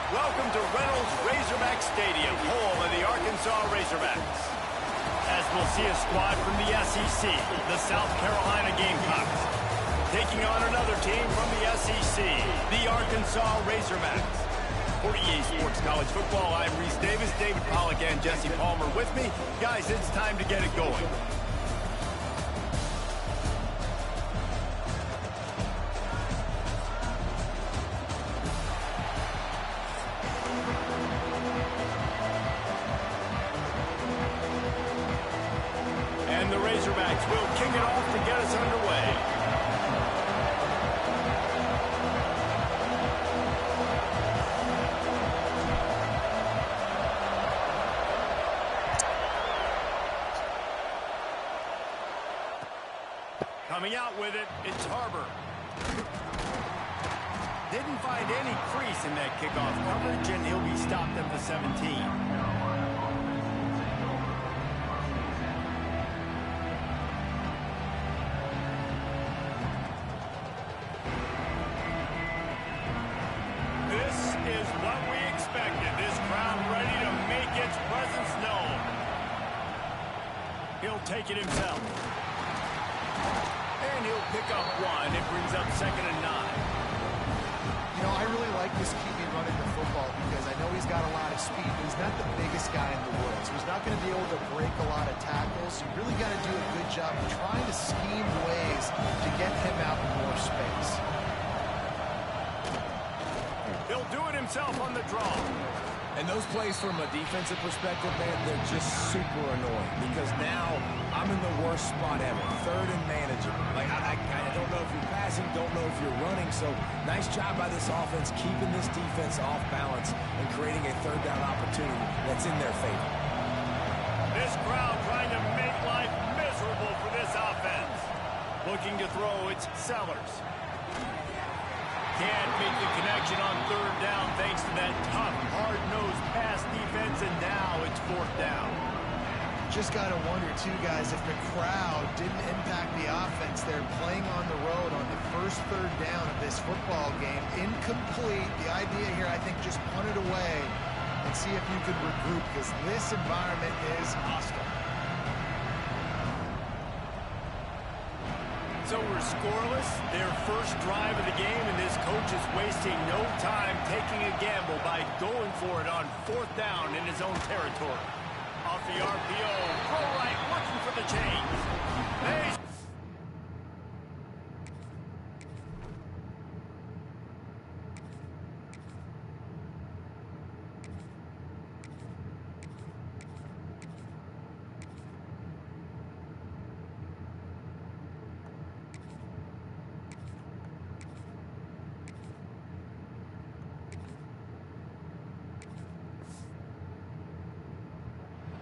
Welcome to Reynolds Razorback Stadium, home of the Arkansas Razorbacks. As we'll see a squad from the SEC, the South Carolina Gamecocks, taking on another team from the SEC, the Arkansas Razorbacks. For EA Sports College Football, I'm Reese Davis, David Pollack, and Jesse Palmer with me. Guys, it's time to get it going. And the Razorbacks will kick it off to get us underway. Coming out with it, it's Harbor. Didn't find any crease in that kickoff coverage, and he'll be stopped at the 17. He'll take it himself. And he'll pick up one. It brings up 2nd and 9. You know, I really like this QB running the football because I know he's got a lot of speed, but he's not the biggest guy in the world. So he's not going to be able to break a lot of tackles. You really got to do a good job of trying to scheme ways to get him out in more space. He'll do it himself on the draw. And those plays from a defensive perspective, man, they're just super annoying because now I'm in the worst spot ever. 3rd and manageable. Like, I don't know if you're passing, don't know if you're running. So nice job by this offense keeping this defense off balance and creating a 3rd down opportunity that's in their favor. This crowd trying to make life miserable for this offense. Looking to throw, it's Sellers. Can't make the connection on 3rd down thanks to that tough, hard-nosed pass defense, and now it's 4th down. Just got to wonder, too, guys, if the crowd didn't impact the offense. They're playing on the road on the first 3rd down of this football game. Incomplete. The idea here, I think, just punt it away and see if you could regroup because this environment is hostile. So we're scoreless, their first drive of the game, and this coach is wasting no time taking a gamble by going for it on 4th down in his own territory. Off the RPO, throw right, looking for the change.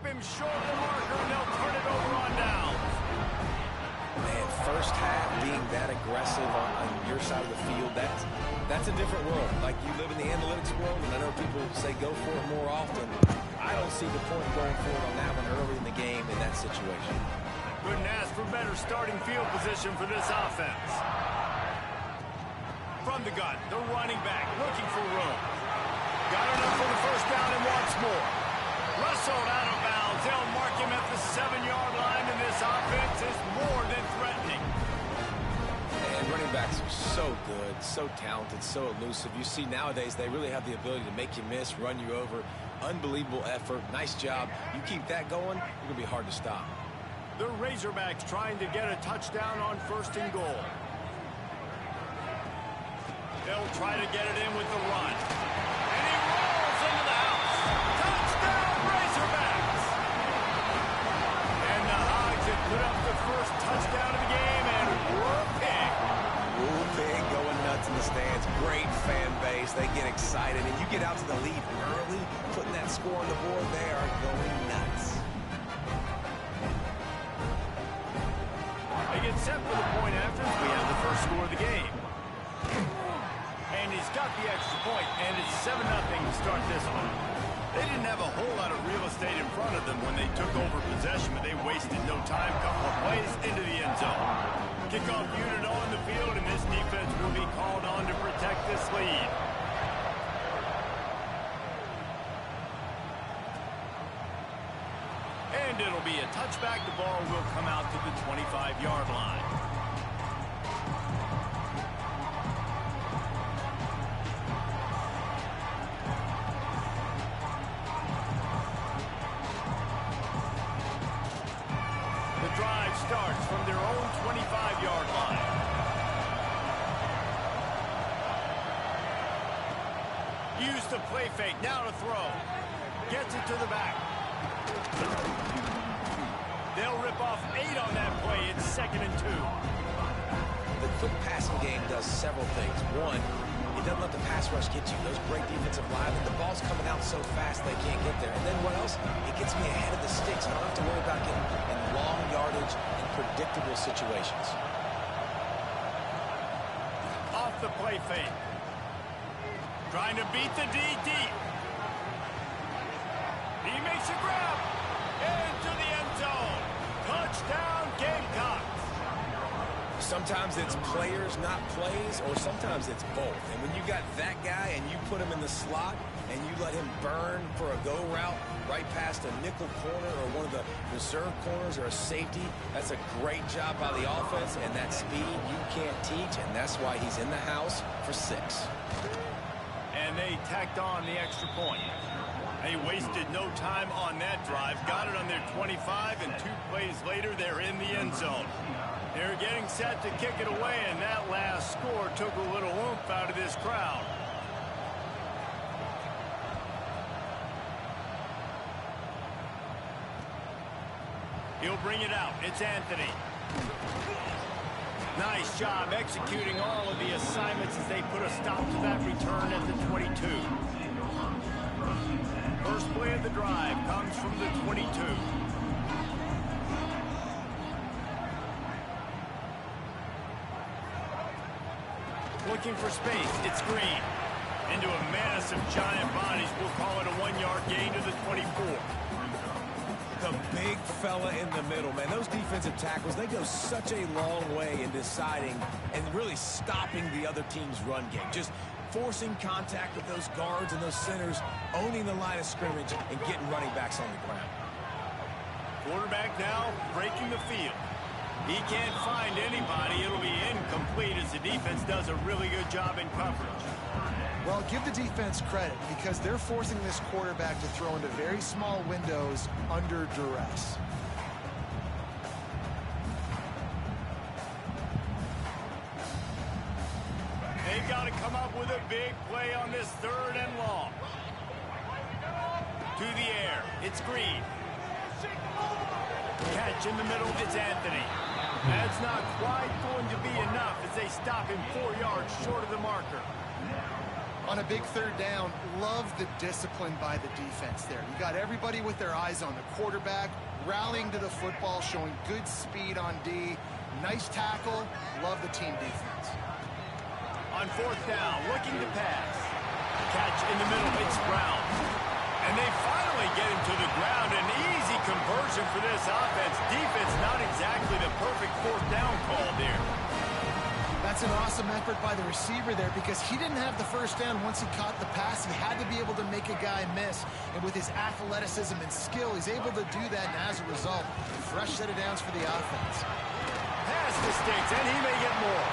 Him short of the marker, and they'll turn it over on downs. Man, first half being that aggressive on your side of the field, that's a different world. Like, you live in the analytics world, and I know people say go for it more often. I don't see the point going for it on that one early in the game in that situation. Couldn't ask for better starting field position for this offense. From the gun, the running back looking for room. Got enough for the 1st down and wants more. Wrestled out of bounds. They'll mark him at the 7-yard line, and this offense is more than threatening. And running backs are so good, so talented, so elusive. You see nowadays they really have the ability to make you miss, run you over. Unbelievable effort. Nice job. You keep that going, it's going to be hard to stop. The Razorbacks trying to get a touchdown on 1st and goal. They'll try to get it in with the run. And he rolls, and get out to the lead early, putting that score on the board, they are going nuts. They get set for the point after. We have the first score of the game. And he's got the extra point, and it's 7-0 to start this one. They didn't have a whole lot of real estate in front of them when they took over possession, but they wasted no time. Couple of plays into the end zone. Kickoff unit on the field, and this defense will be called on to protect this lead. And it'll be a touchback. The ball will come out to the 25-yard line. Starts from their own 25-yard line. Use the play fake, now to throw. Gets it to the back. They'll rip off 8 on that play. It's 2nd and 2. The quick passing game does several things. One, it doesn't let the pass rush get you. Those great defensive linemen, the ball's coming out so fast they can't get there. And then what else? It gets me ahead of the sticks. I don't have to worry about getting in long yardage and predictable situations. Off the play fake. Trying to beat the D deep. He makes a grab. Into the end zone. Touchdown, Gamecocks. Sometimes it's players, not plays, or sometimes it's both. And when you got that guy and you put him in the slot and you let him burn for a go route right past a nickel corner or one of the reserve corners or a safety, that's a great job by the offense, and that speed you can't teach, and that's why he's in the house for 6. And they tacked on the extra point. They wasted no time on that drive. Got it on their 25, and 2 plays later, they're in the end zone. They're getting set to kick it away, and that last score took a little oomph out of this crowd. He'll bring it out. It's Anthony. Nice job executing all of the assignments as they put a stop to that return at the 22. First play of the drive comes from the 22. Looking for space. It's Green. Into a mass of giant bodies. We'll call it a 1-yard gain to the 24. The big fella in the middle, man. Those defensive tackles, they go such a long way in deciding and really stopping the other team's run game. Just forcing contact with those guards and those centers, owning the line of scrimmage, and getting running backs on the ground. Quarterback now breaking the field. He can't find anybody. It'll be incomplete as the defense does a really good job in coverage. Well, give the defense credit because they're forcing this quarterback to throw into very small windows under duress. They've got to come up with a big play on this 3rd and long. To the air. It's Green. Catch in the middle. It's Anthony. That's not quite going to be enough as they stop him 4 yards short of the marker. On a big 3rd down, love the discipline by the defense there. You got everybody with their eyes on the quarterback, rallying to the football, showing good speed on D. Nice tackle. Love the team defense. On 4th down, looking to pass. Catch in the middle. It's Brown. And they finally get him to the ground. An easy conversion for this offense. Defense not exactly the perfect 4th down call there. That's an awesome effort by the receiver there because he didn't have the first down once he caught the pass. He had to be able to make a guy miss. And with his athleticism and skill, he's able to do that. And as a result, fresh set of downs for the offense. Pass mistakes, and he may get more.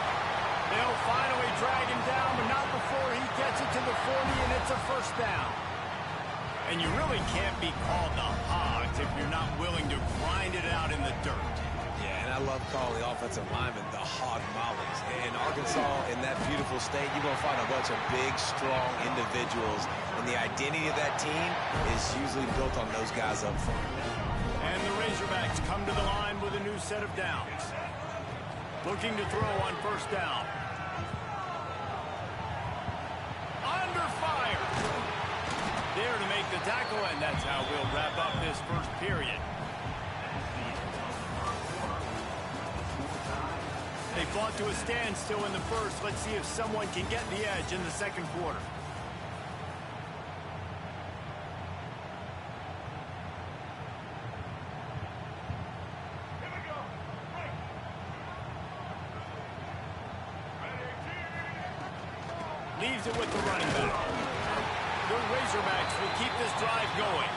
They'll finally drag him down, but not before he gets it to the 40, and it's a first down. And you really can't be called the Hogs if you're not willing to grind it out in the dirt. Yeah, and I love calling the offensive linemen the hog mollies. In Arkansas, in that beautiful state, you're going to find a bunch of big, strong individuals. And the identity of that team is usually built on those guys up front. And the Razorbacks come to the line with a new set of downs. Looking to throw on first down. Under fire. tackle, and that's how we'll wrap up this first period. They fought to a standstill in the first. Let's see if someone can get the edge in the second quarter. Leaves it with the running back. The Razorbacks will keep this drive going.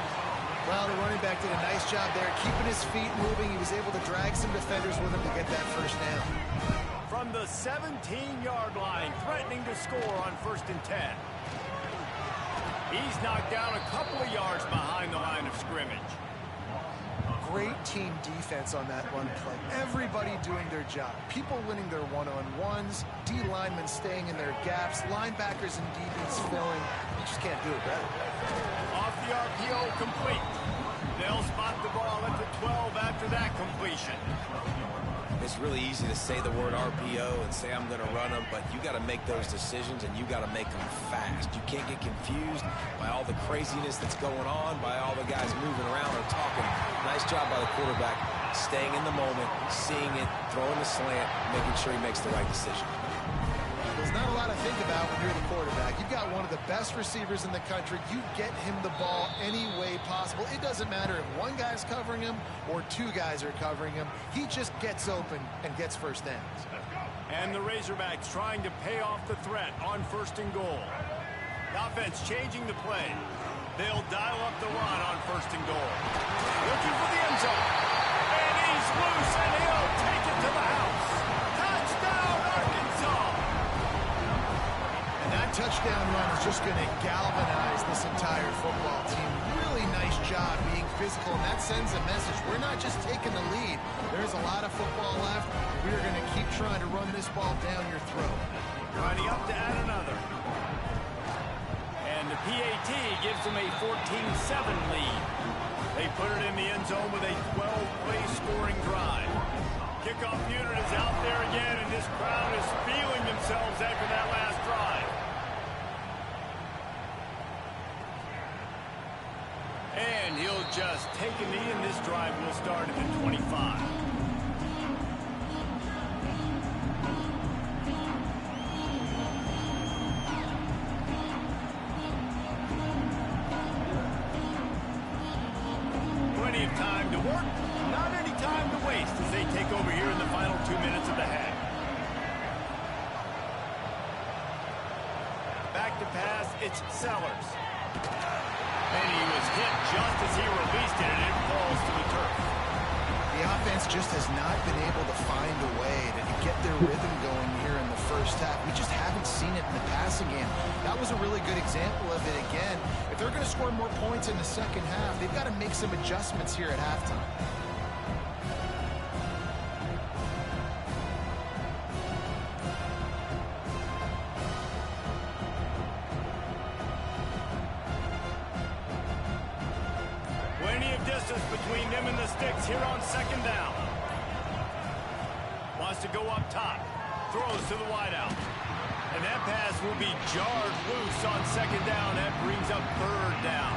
Well, the running back did a nice job there, keeping his feet moving. He was able to drag some defenders with him to get that first down. From the 17-yard line, threatening to score on 1st and 10. He's knocked down a couple of yards behind the line of scrimmage. Great team defense on that run play. Everybody doing their job. People winning their one-on-ones, D linemen staying in their gaps, linebackers and DBs filling. You just can't do it better. Off the RPO, complete. They'll spot the ball at the 12 after that completion. It's really easy to say the word RPO and say I'm going to run them, but you got to make those decisions and you got to make them fast. You can't get confused by all the craziness that's going on, by all the guys moving around or talking. Nice job by the quarterback, staying in the moment, seeing it, throwing the slant, making sure he makes the right decision. There's not a lot to think about when you're the quarterback. You've got one of the best receivers in the country. You get him the ball any way possible. It doesn't matter if one guy's covering him or two guys are covering him. He just gets open and gets first downs. And the Razorbacks trying to pay off the threat on 1st and goal. The offense changing the play. They'll dial up the run on 1st and goal. Looking for the end zone. And he's loose, and he'll take it to the house. Touchdown, Arkansas! And that touchdown run is just going to galvanize this entire football team. Really nice job being physical, and that sends a message. We're not just taking the lead. There's a lot of football left. We're going to keep trying to run this ball down your throat. Running up to add another. And the PAT gives them a 14-7 lead. They put it in the end zone with a 12-play scoring drive. Kickoff unit is out there again, and this crowd is feeling themselves after that last drive. And he'll just take a knee, and this drive will start at the 25. Plenty of time to work, not any time to waste as they take over here in the final 2 minutes of the half. Back to pass, it's Sellers. And he was hit just as he released it, and it falls to the turf. The offense just has not been able to find a way to get their rhythm going here in the first half. We just haven't seen it in the passing game. That was a really good example of it again. If they're going to score more points in the second half, they've got to make some adjustments here at halftime. Between them and the sticks here on 2nd down. Wants to go up top. Throws to the wideout. And that pass will be jarred loose on 2nd down. That brings up 3rd down.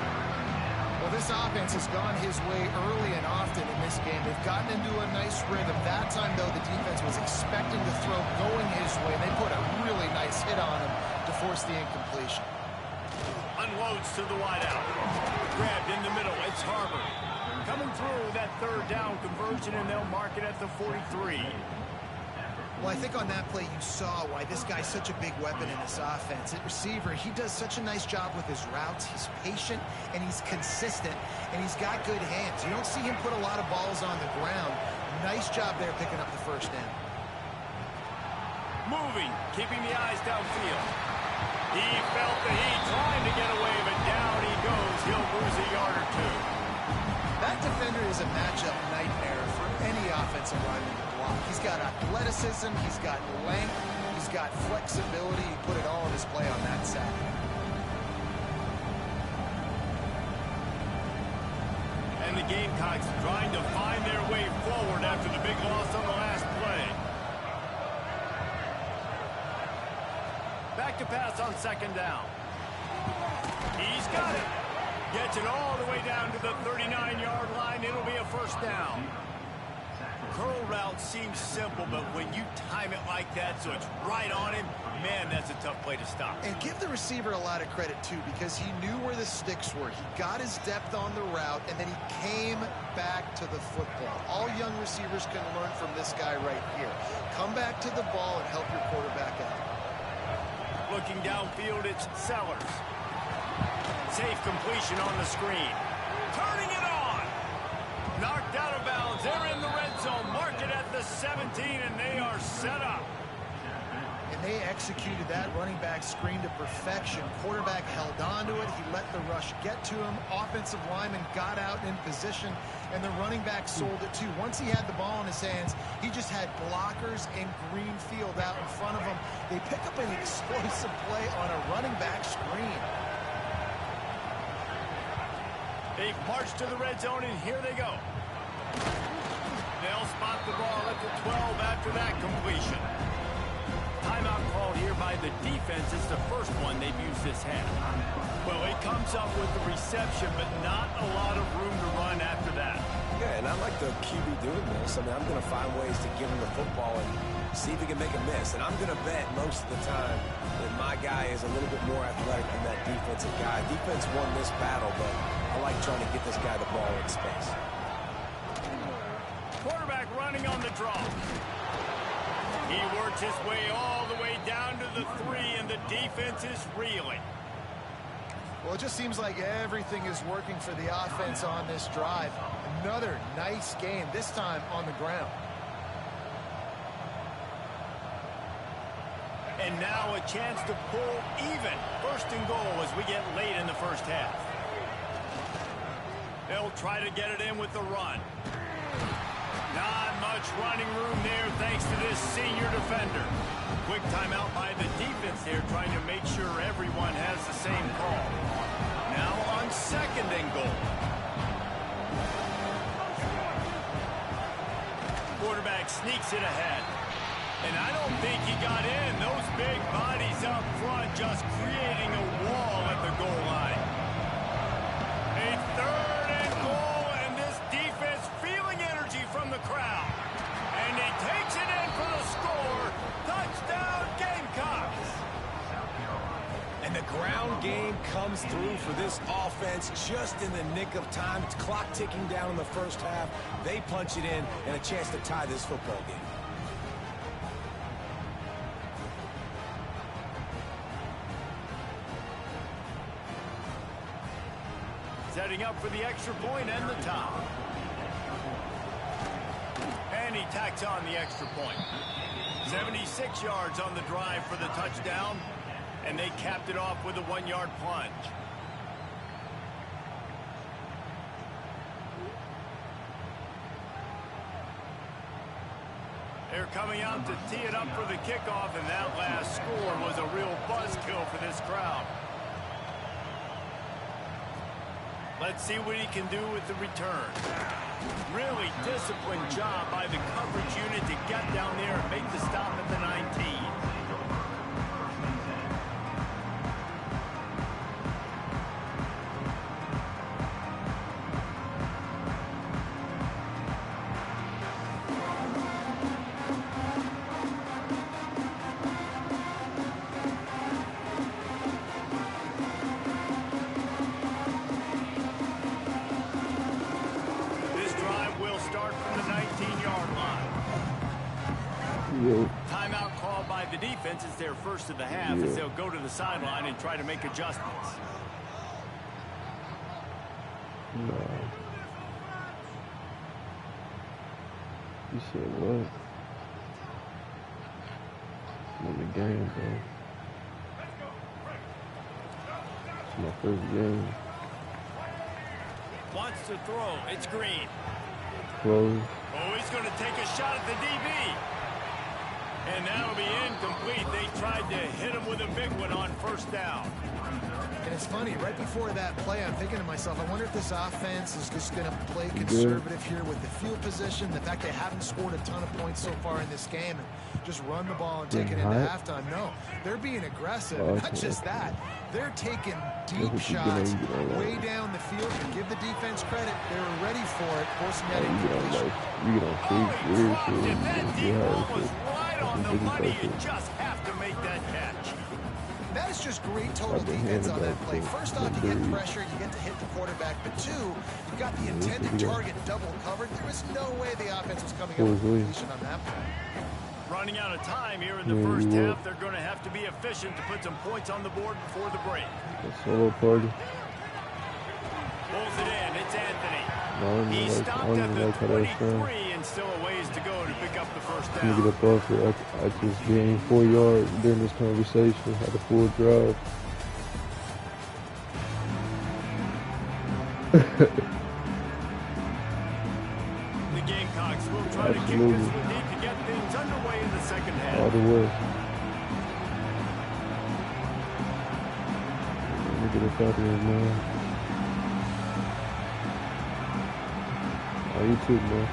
Well, this offense has gone his way early and often in this game. They've gotten into a nice rhythm. That time, though, the defense was expecting the throw going his way. They put a really nice hit on him to force the incompletion. Unloads to the wideout. Grabbed in the middle. It's Harbor. Coming through that 3rd down conversion, and they'll mark it at the 43. Well, I think on that play you saw why this guy's such a big weapon in this offense. At receiver, he does such a nice job with his routes. He's patient, and he's consistent, and he's got good hands. You don't see him put a lot of balls on the ground. Nice job there picking up the 1st down. Moving, keeping the eyes downfield. He felt the heat, trying to get away, but down he goes. He'll lose a yard or two. That defender is a matchup nightmare for any offensive lineman to block. He's got athleticism, he's got length, he's got flexibility. He put it all on display on that side. And the Gamecocks trying to find their way forward after the big loss on the last play. Back to pass on 2nd down. He's got it. Gets it all the way down to the 39-yard line. It'll be a first down. Curl route seems simple, but when you time it like that so it's right on him, man, that's a tough play to stop. And give the receiver a lot of credit, too, because he knew where the sticks were. He got his depth on the route, and then he came back to the football. All young receivers can learn from this guy right here. Come back to the ball and help your quarterback out. Looking downfield, it's Sellers. Safe completion on the screen. Turning it on. Knocked out of bounds. They're in the red zone. Mark it at the 17, and they are set up. And they executed that running back screen to perfection. Quarterback held on to it. He let the rush get to him. Offensive lineman got out in position, and the running back sold it too. Once he had the ball in his hands, he just had blockers and green field out in front of him. They pick up an explosive play on a running back screen. They march to the red zone, and here they go. They'll spot the ball at the 12 after that completion. Timeout called here by the defense. It's the first one they've used this half. Well, it comes up with the reception, but not a lot of room to run after that. Yeah, and I like the QB doing this. I mean, I'm going to find ways to give him the football and see if he can make a miss. And I'm going to bet most of the time that my guy is a little bit more athletic than that defensive guy. Defense won this battle, but I like trying to get this guy the ball in space. Quarterback running on the draw. He works his way all the way down to the 3, and the defense is reeling. Well, it just seems like everything is working for the offense on this drive. Another nice game, this time on the ground. And now a chance to pull even. First and goal as we get late in the first half. They'll try to get it in with the run. Not much running room there thanks to this senior defender. Quick timeout by the defense there, trying to make sure everyone has the same call. Now on second and goal. Quarterback sneaks it ahead. And I don't think he got in. Those big bodies up front just creating a wall at the goal line. A third and goal, and this defense feeling energy from the crowd. And he takes it in for the score. Touchdown, Gamecocks. And the ground game comes through for this offense just in the nick of time. It's clock ticking down in the first half. They punch it in, and a chance to tie this football game. Setting up for the extra point and the tie. And he tacks on the extra point. 76 yards on the drive for the touchdown. And they capped it off with a 1-yard plunge. They're coming out to tee it up for the kickoff, and that last score was a real buzzkill for this crowd. Let's see what he can do with the return. Really disciplined job by the coverage unit to get down there and make the stop at the 19. Timeout called by the defense. It's their first of the half as they'll go to the sideline and try to make adjustments. No. You said what? I'm in the game, bro. It's my first game. Wants to throw. It's Green. Close. Oh, he's going to take a shot at the DB. And that'll be incomplete. They tried to hit him with a big one on first down. And it's funny, right before that play, I'm thinking to myself, I wonder if this offense is just going to play conservative here with the field position, the fact they haven't scored a ton of points so far in this game, and just run the ball and take it into halftime. No, they're being aggressive. Not just that, they're taking deep shots way down the field. And give the defense credit, they were ready for it, forcing that incompletion. That deep ball was right on the money. You just have to make that catch. That is just great total defense on that play. First off, you get pressure, you get to hit the quarterback, but two, you got the intended target double covered. There was no way the offense was coming up with completion on that play. Running out of time here in the first half, they're going to have to be efficient to put some points on the board before the break. Solo party. Pulls it in. It's Anthony. He stopped I at the like 23 and still a ways to go to pick up the first I'm gonna down. get up off it. I just gained 4 yards during this conversation. Had a full drive. The Gamecocks will try to kick this one deep to get things underway in the second half. All the way. Let me get up out of here, man. Oh, you too, man.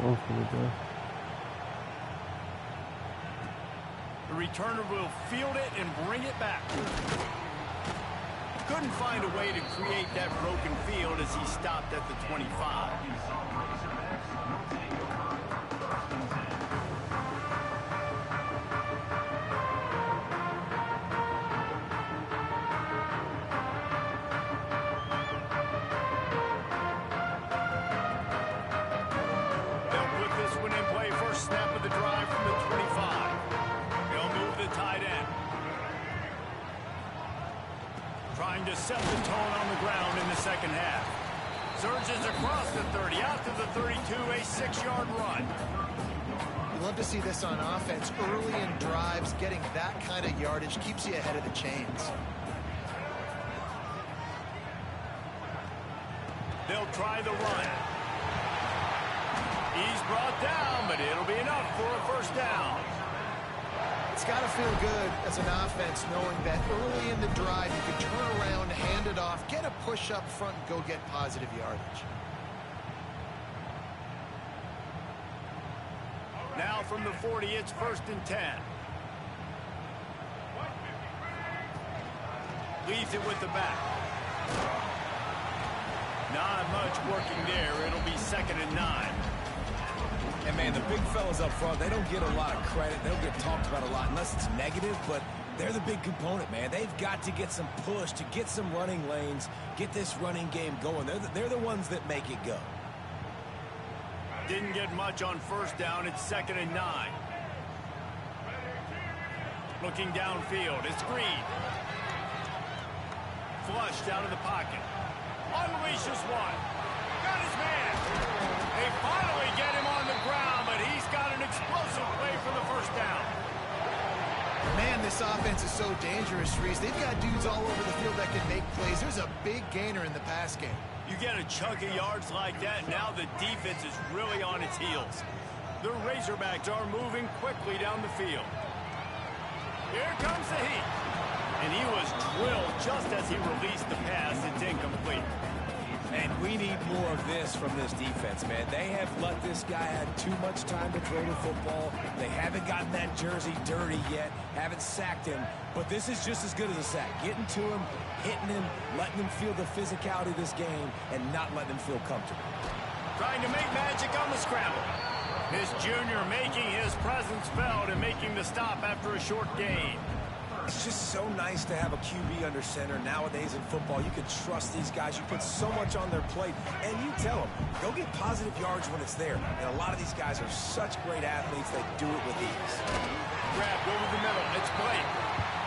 Oh, for me, bro. The returner will field it and bring it back. Couldn't find a way to create that broken field as he stopped at the 25. They'll put this one in play. First snap of the drive from the 25. They'll move the tight end. Trying to set the tone on the ground in the second half. Surges across the 30, out to the 32, a 6-yard run. You love to see this on offense. Early in drives, getting that kind of yardage keeps you ahead of the chains. They'll try the run. He's brought down, but it'll be enough for a first down. It's got to feel good as an offense knowing that early in the drive you can turn around, hand it off, get a push up front, and go get positive yardage. Now from the 40, it's 1st and 10. Leaves it with the back. Not much working there. It'll be 2nd and 9. And, man, the big fellas up front, they don't get a lot of credit. They don't get talked about a lot unless it's negative, but they're the big component, man. They've got to get some push, to get some running lanes, get this running game going. They're the ones that make it go. Didn't get much on first down. It's 2nd and 9. Looking downfield. It's Green. Flushed out of the pocket. Unleashes one. Got his man. They finally get him on the ground, but he's got an explosive play for the first down. Man, this offense is so dangerous, Reese. They've got dudes all over the field that can make plays. There's a big gainer in the pass game. You get a chunk of yards like that, now the defense is really on its heels. The Razorbacks are moving quickly down the field. Here comes the heat. And he was drilled just as he released the pass. It's incomplete. And we need more of this from this defense, man. They have let this guy have too much time to throw the football. They haven't gotten that jersey dirty yet, haven't sacked him. But this is just as good as a sack. Getting to him, hitting him, letting him feel the physicality of this game, and not letting him feel comfortable. Trying to make magic on the scramble. This junior making his presence felt and making the stop after a short gain. It's just so nice to have a QB under center. Nowadays in football, you can trust these guys. You put so much on their plate, and you tell them, go get positive yards when it's there. And a lot of these guys are such great athletes, they do it with ease. Grabbed over the middle. It's Blake.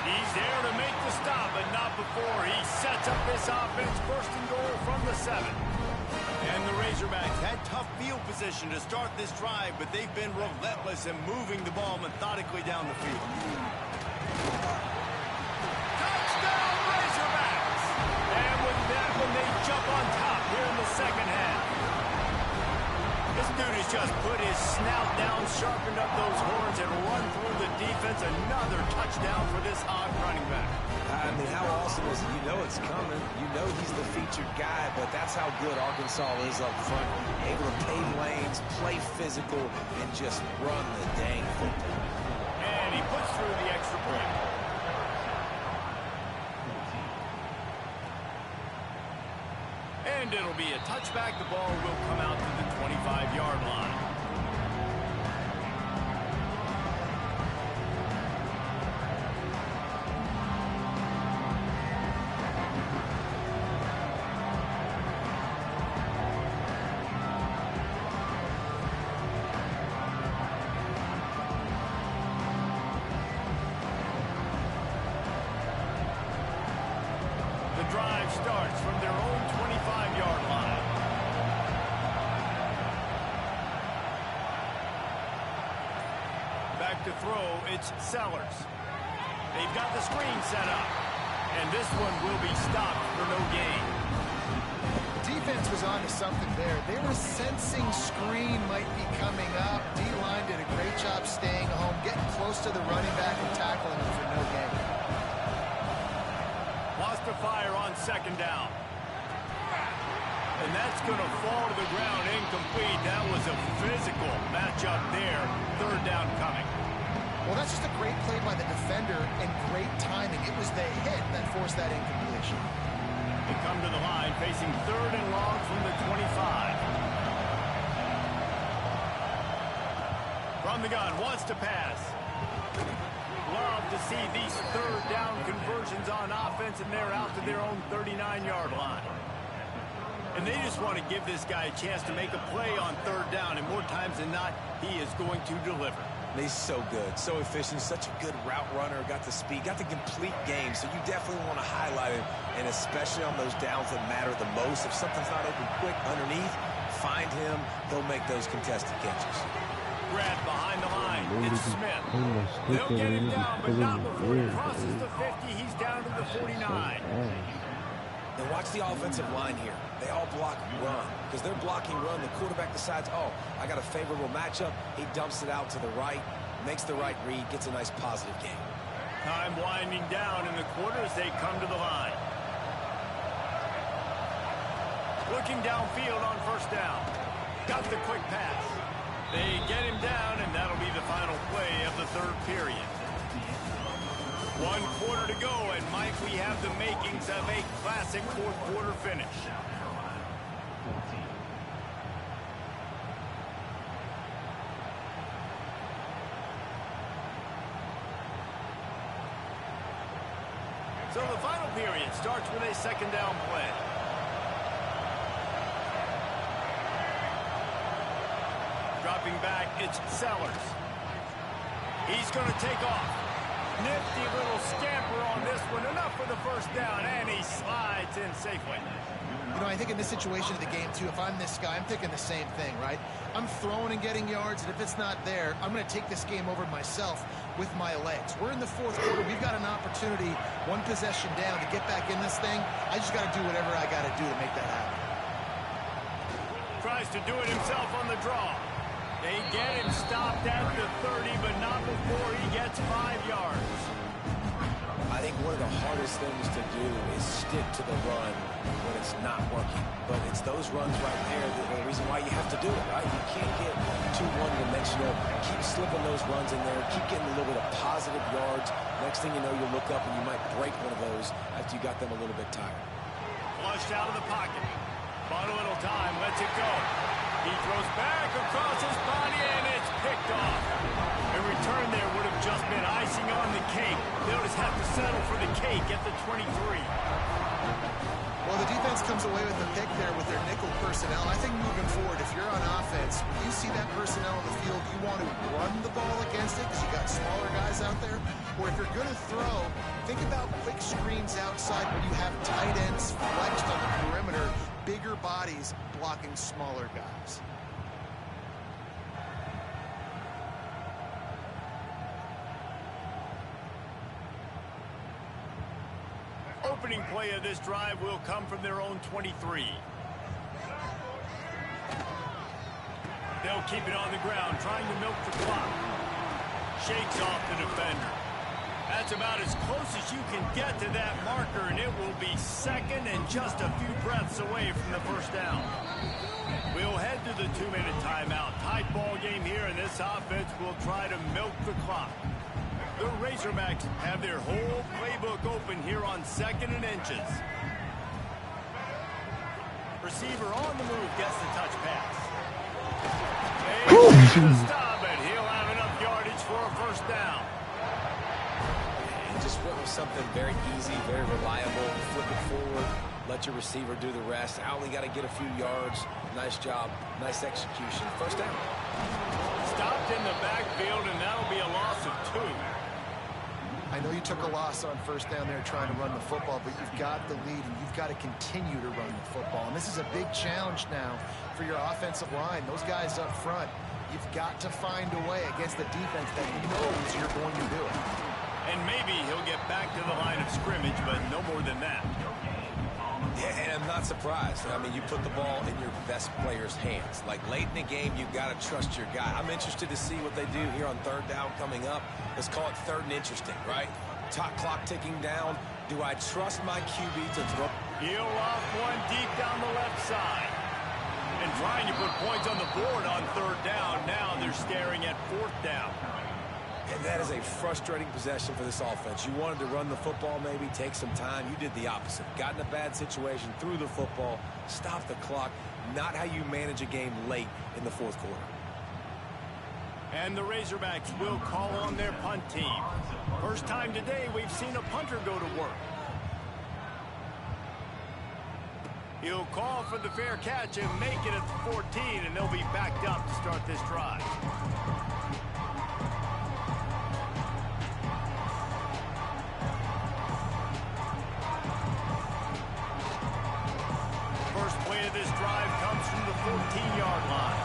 He's there to make the stop, but not before he sets up this offense. 1st and goal from the 7. And the Razorbacks had tough field position to start this drive, but they've been relentless in moving the ball methodically down the field. Touchdown, Razorbacks! And with that one, they jump on top here in the second half. This dude has just put his snout down, sharpened up those horns, and run through the defense. Another touchdown for this odd running back. I mean, how awesome is it? You know it's coming. You know he's the featured guy, but that's how good Arkansas is up front. Able to pave lanes, play physical, and just run the dang football. And he puts through the extra point. And it'll be a touchback. The ball will come out to the 25-yard line. The drive starts from their own 25-yard line. Back to throw, it's Sellers. They've got the screen set up. And this one will be stopped for no gain. Defense was on to something there. They were sensing screen might be coming up. D-line did a great job staying home, getting close to the running back and tackling him for no gain. Lost a fire on second down. And that's going to fall to the ground incomplete. That was a physical matchup there. Third down coming. Well, that's just a great play by the defender and great timing. It was the hit that forced that incompletion. They come to the line facing third and long from the 25. From the gun, wants to pass. Love to see these third down conversions on offense, and they're out to their own 39-yard line. And they just want to give this guy a chance to make a play on third down, and more times than not, he is going to deliver. He's so good, so efficient, such a good route runner, got the speed, got the complete game, so you definitely want to highlight him, and especially on those downs that matter the most. If something's not open quick underneath, find him, he'll make those contested catches. Grab behind the line, it's Smith. They'll get him down, but not before he crosses the 50. He's down to the 49. And watch the offensive line here. They all block run. Because they're blocking run, the quarterback decides, oh, I got a favorable matchup. He dumps it out to the right, makes the right read, gets a nice positive gain. Time winding down in the quarter as they come to the line. Looking downfield on first down. Got the quick pass. They get him down, and that'll be the final play of the third period. 1 quarter to go, and Mike, we have the makings of a classic fourth quarter finish. So the final period starts with a second down play. Dropping back, it's Sellers. He's going to take off. Nifty little scamper on this one. Enough for the first down, and he slides in safely. You know, I think in this situation of the game, too, if I'm this guy, I'm thinking the same thing, right? I'm throwing and getting yards, and if it's not there, I'm going to take this game over myself with my legs. We're in the fourth quarter. We've got an opportunity, one possession down, to get back in this thing. I just got to do whatever I got to do to make that happen. Tries to do it himself on the draw. They get him stopped at the 30, but not before he gets 5 yards. I think one of the hardest things to do is stick to the run when it's not working. But it's those runs right there that are the reason why you have to do it, right? You can't get too one-dimensional. Keep slipping those runs in there. Keep getting a little bit of positive yards. Next thing you know, you'll look up and you might break one of those after you got them a little bit tired. Flushed out of the pocket. Bought a little time, lets it go. He throws back across his body, and it's picked off. A return there would have just been icing on the cake. They'll just have to settle for the cake at the 23. Well, the defense comes away with the pick there with their nickel personnel. I think moving forward, if you're on offense, when you see that personnel on the field, you want to run the ball against it because you got smaller guys out there. Or if you're going to throw, think about quick screens outside when you have tight ends flexed on the perimeter, bigger bodies blocking smaller guys. Opening play of this drive will come from their own 23. They'll keep it on the ground, trying to milk the clock. Shakes off the defender. That's about as close as you can get to that marker, and it will be second and just a few breaths away from the first down. We'll head to the 2-minute timeout. Tight ball game here, and this offense will try to milk the clock. The Razorbacks have their whole playbook open here on 2nd and inches. Receiver on the move gets the touch pass. Stop it. He'll have enough yardage for a first down. And just went with something very easy, very reliable. Flip it forward. Let your receiver do the rest. I only got to get a few yards. Nice job. Nice execution. First down. Stopped in the backfield, and that'll be a loss of 2. I know you took a loss on first down there trying to run the football, but you've got the lead, and you've got to continue to run the football. And this is a big challenge now for your offensive line. Those guys up front, you've got to find a way against the defense that knows you're going to do it. And maybe he'll get back to the line of scrimmage, but no more than that. Yeah, and I'm not surprised. I mean, you put the ball in your best player's hands. Like, late in the game, you've got to trust your guy. I'm interested to see what they do here on 3rd down coming up. Let's call it 3rd and interesting, right? Top clock ticking down. Do I trust my QB to throw? He'll off one deep down the left side. And trying to put points on the board on 3rd down. Now they're staring at 4th down. And that is a frustrating possession for this offense. You wanted to run the football, maybe take some time. You did the opposite. Got in a bad situation, threw the football, stopped the clock. Not how you manage a game late in the 4th quarter. And the Razorbacks will call on their punt team. First time today we've seen a punter go to work. He'll call for the fair catch and make it at the 14, and they'll be backed up to start this drive. First play of this drive comes from the 14-yard line.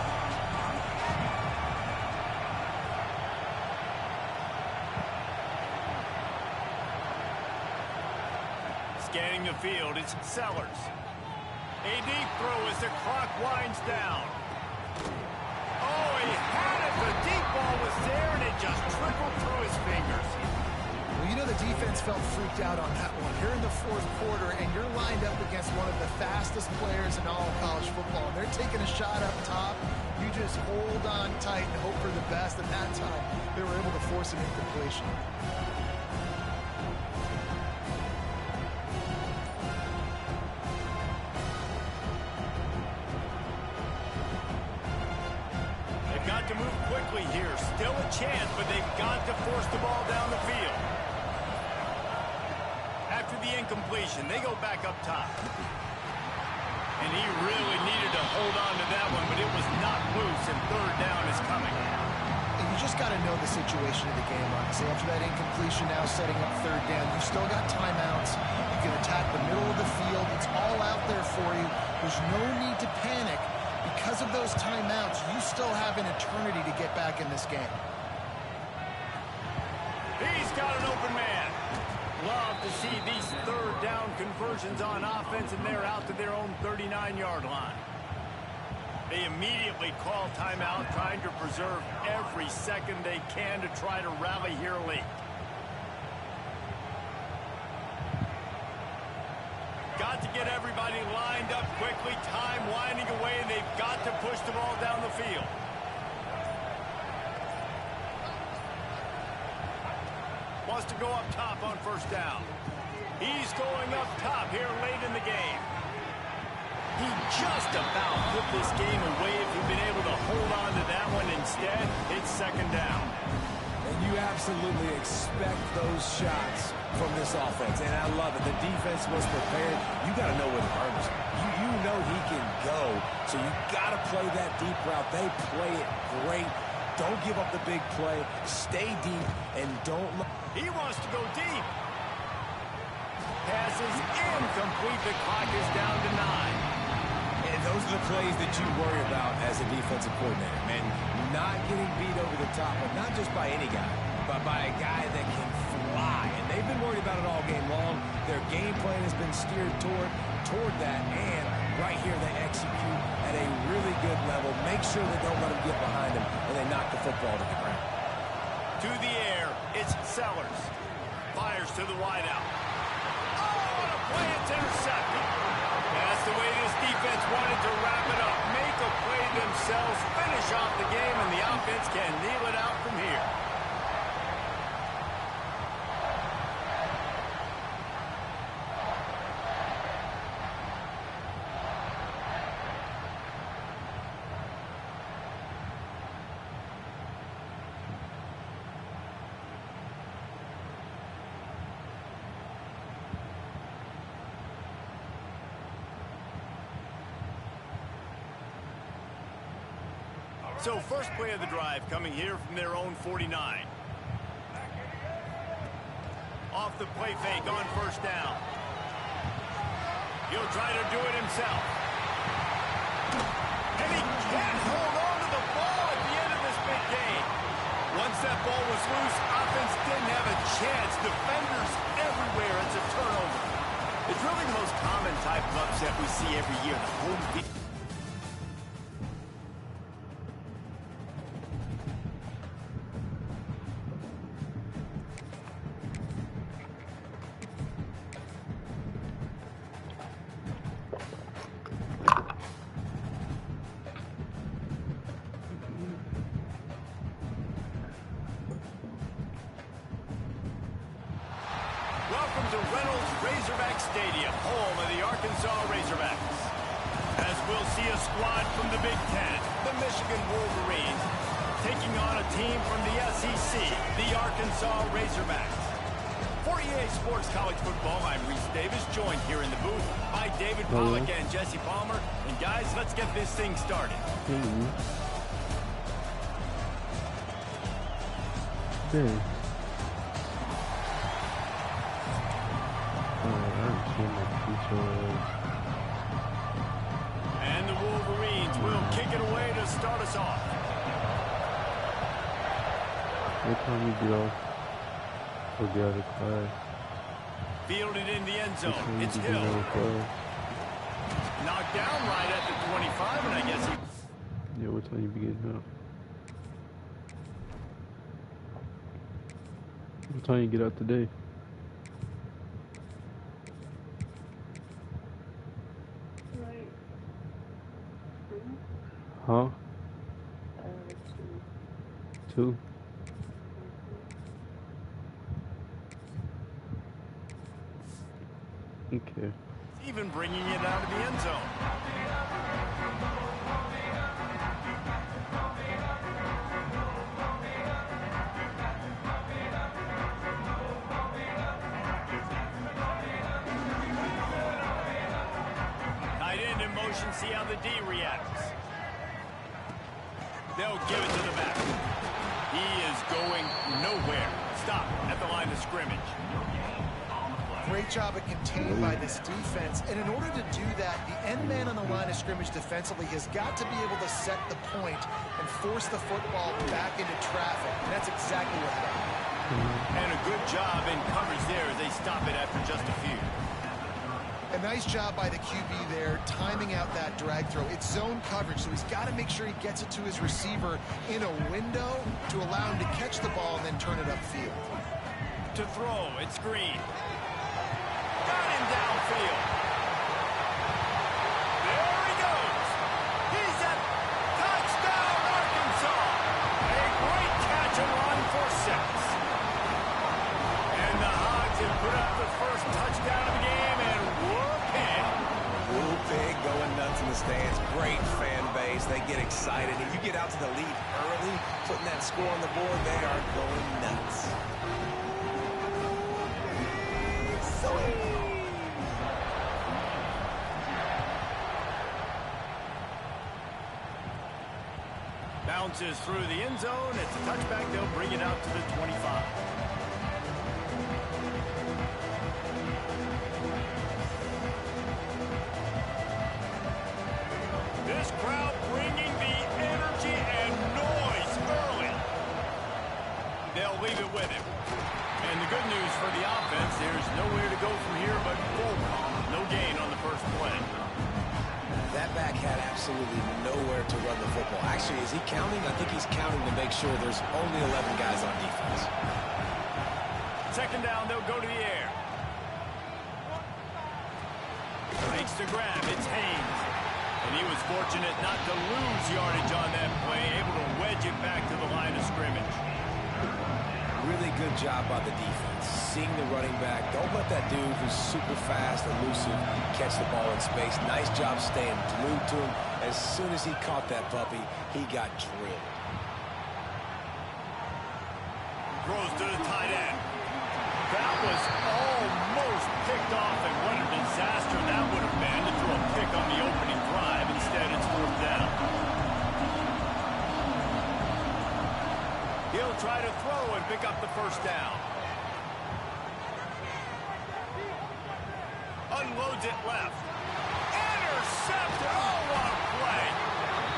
Scanning the field, it's Sellers. A deep throw as the clock winds down. Oh, he had it. The deep ball was there, and it just trickled through his fingers. Well, you know the defense felt freaked out on that one. You're in the 4th quarter, and you're lined up against one of the fastest players in all of college football. They're taking a shot up top. You just hold on tight and hope for the best. And that time, they were able to force an incompletion. To move quickly here. Still a chance, but they've got to force the ball down the field. After the incompletion, they go back up top. And he really needed to hold on to that one, but it was not loose, and 3rd down is coming. And you just got to know the situation of the game, honestly. After that incompletion, now setting up 3rd down, you've still got timeouts. You can attack the middle of the field. It's all out there for you. There's no need to panic. Because of those timeouts, you still have an eternity to get back in this game. He's got an open man. Love to see these 3rd down conversions on offense, and they're out to their own 39-yard line. They immediately call timeout, trying to preserve every second they can to try to rally here late. Got to get everybody lined up quickly. Time winding away, and they've got to push the ball down the field. Wants to go up top on 1st down. He's going up top here late in the game. He just about put this game away if he'd been able to hold on to that one. Instead, it's 2nd down. And you absolutely expect those shots from this offense, and I love it. The defense was prepared. You got to know where the burn is. You know he can go, so you got to play that deep route. They play it great. Don't give up the big play. Stay deep, and don't look. He wants to go deep. Passes incomplete. The clock is down to 9. And those are the plays that you worry about as a defensive coordinator, man. Not getting beat over the top, but not just by any guy, but by a guy that can fly. And they've been worried about it all game long. Their game plan has been steered toward that, and Right here, they execute at a really good level. Make sure they don't let them get behind them, and they knock the football to the ground. To the air, it's Sellers. Fires to the wideout. Oh, what a play, it's intercepted. That's the way this defense wanted to wrap it up. Make a play themselves, finish off the game, and the offense can kneel it out from here. So first play of the drive coming here from their own 49. Off the play fake on first down. He'll try to do it himself. And he can't hold on to the ball at the end of this big game. Once that ball was loose, offense didn't have a chance. Defenders everywhere. It's a turnover. It's really the most common type of upset we see every year. The home field. Welcome to Reynolds Razorback Stadium, home of the Arkansas Razorbacks. As we'll see a squad from the Big Ten, the Michigan Wolverines, taking on a team from the SEC, the Arkansas Razorbacks. For EA Sports College Football, I'm Reese Davis, joined here in the booth by David Pollack and Jesse Palmer. And guys, let's get this thing started. Dang. And the Wolverines will kick it away to start us off. What time you get off? Or get out of class? Fielded in the end zone. It's Hill. Knocked down right at the 25, and I guess he... Yeah, what time you be getting out? What time you get out today? Huh? 2? Okay. Even bringing it out of the end zone. Tight end in motion, see how the D reacts. They'll give it to the back. He is going nowhere. Stop at the line of scrimmage. Great job of contained by this defense. And in order to do that, the end man on the line of scrimmage defensively has got to be able to set the point and force the football back into traffic. And that's exactly what happened. And a good job in coverage there as they stop it after just a few. A nice job by the QB there, timing out that drag throw. It's zone coverage, so he's got to make sure he gets it to his receiver in a window to allow him to catch the ball and then turn it upfield. To throw, it's Green. Got him downfield. There he goes. He's at touchdown, Arkansas. A great catch and run for 6. And the Hogs have put up the first touchdown of the game, and Big going nuts in the stands. Great fan base. They get excited. If you get out to the lead early, putting that score on the board, they are going nuts. bounces through the end zone. It's a touchback. They'll bring it out to the 25. This crowd bringing the energy and noise early. They'll leave it with him. And the good news for the offense, there's nowhere to go from here but full. No gain on the first play. absolutely nowhere to run the football. Actually, is he counting? I think he's counting to make sure there's only 11 guys on defense. Second down, they'll go to the air. Makes the grab. It's Haynes. And he was fortunate not to lose yardage on that play, able to wedge it back to the line of scrimmage. Really good job by the defense. Seeing the running back. Don't let that dude who's super fast, elusive, catch the ball in space. Nice job staying glued to him. As soon as he caught that puppy, he got drilled. Throws to the tight end. That was almost picked off, and what a disaster that would have been to throw a pick on the opening drive. Instead, it's fourth down. He'll try to throw and pick up the first down. Unloads it left. Intercepted. Oh, what a play.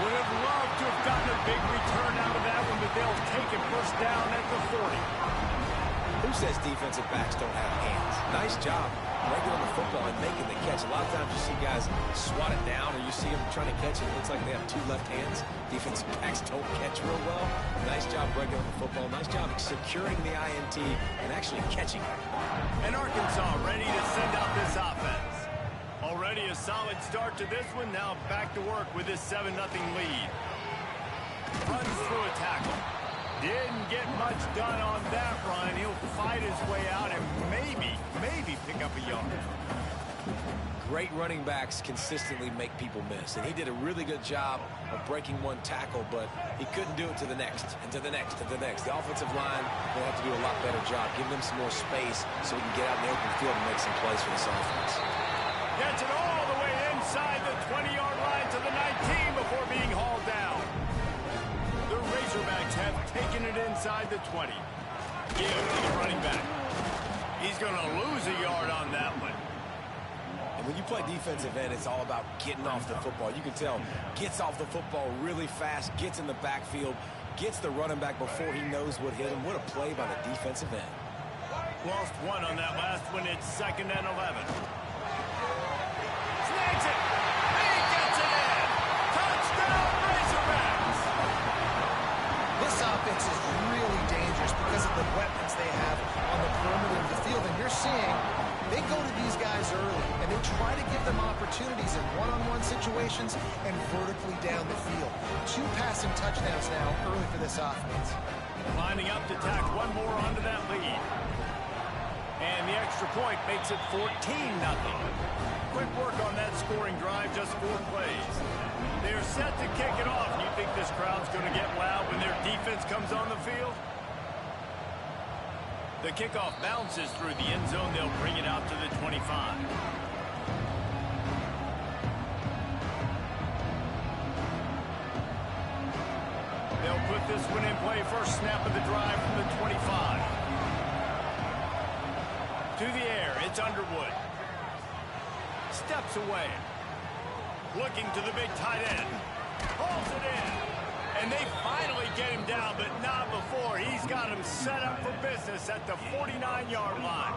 Would have loved to have gotten a big return out of that one, but they'll take it first down at the 40. Who says defensive backs don't have hands? Nice job breaking on the football and making the catch. A lot of times you see guys swat it down, or you see them trying to catch it. It looks like they have two left hands. Defensive backs don't catch real well. Nice job breaking on the football. Nice job securing the INT and actually catching it. And Arkansas ready to send out this offense. Already a solid start to this one. Now back to work with this 7-0 lead. Runs through a tackle. Didn't get much done on that run. He'll fight his way out and maybe pick up a yard. Great running backs consistently make people miss, and he did a really good job of breaking one tackle, but he couldn't do it to the next, and to the next, and to the next. The offensive line will have to do a lot better job. Give them some more space so we can get out in the open field and make some plays for this offense. Gets it all the way inside the 20-yard line to the 19 before being hauled down. The Razorbacks have taken it inside the 20. Give to the running back. He's going to lose a yard on that one. And when you play defensive end, it's all about getting off the football. You can tell, gets off the football really fast, gets in the backfield, gets the running back before he knows what hit him. What a play by the defensive end. Lost one on that last one. It's 2nd and 11. Snags it. He gets it in. Touchdown, Razorbacks. This offense is really dangerous because of the weapons they have on the perimeter of the field. And you're seeing they go to these guys early, and they try to give them opportunities in one-on-one situations and vertically down the field. 2 passing touchdowns now early for this offense. Lining up to tack one more onto that lead. And the extra point makes it 14-0. Quick work on that scoring drive, just 4 plays. They're set to kick it off. You think this crowd's going to get loud when their defense comes on the field? The kickoff bounces through the end zone. They'll bring it out to the 25. They'll put this one in play. First snap of the drive from the 25. To the air, it's Underwood. Steps away. Looking to the big tight end. Pulls it in. And they finally get him down, but not before. He's got him set up for business at the 49-yard line.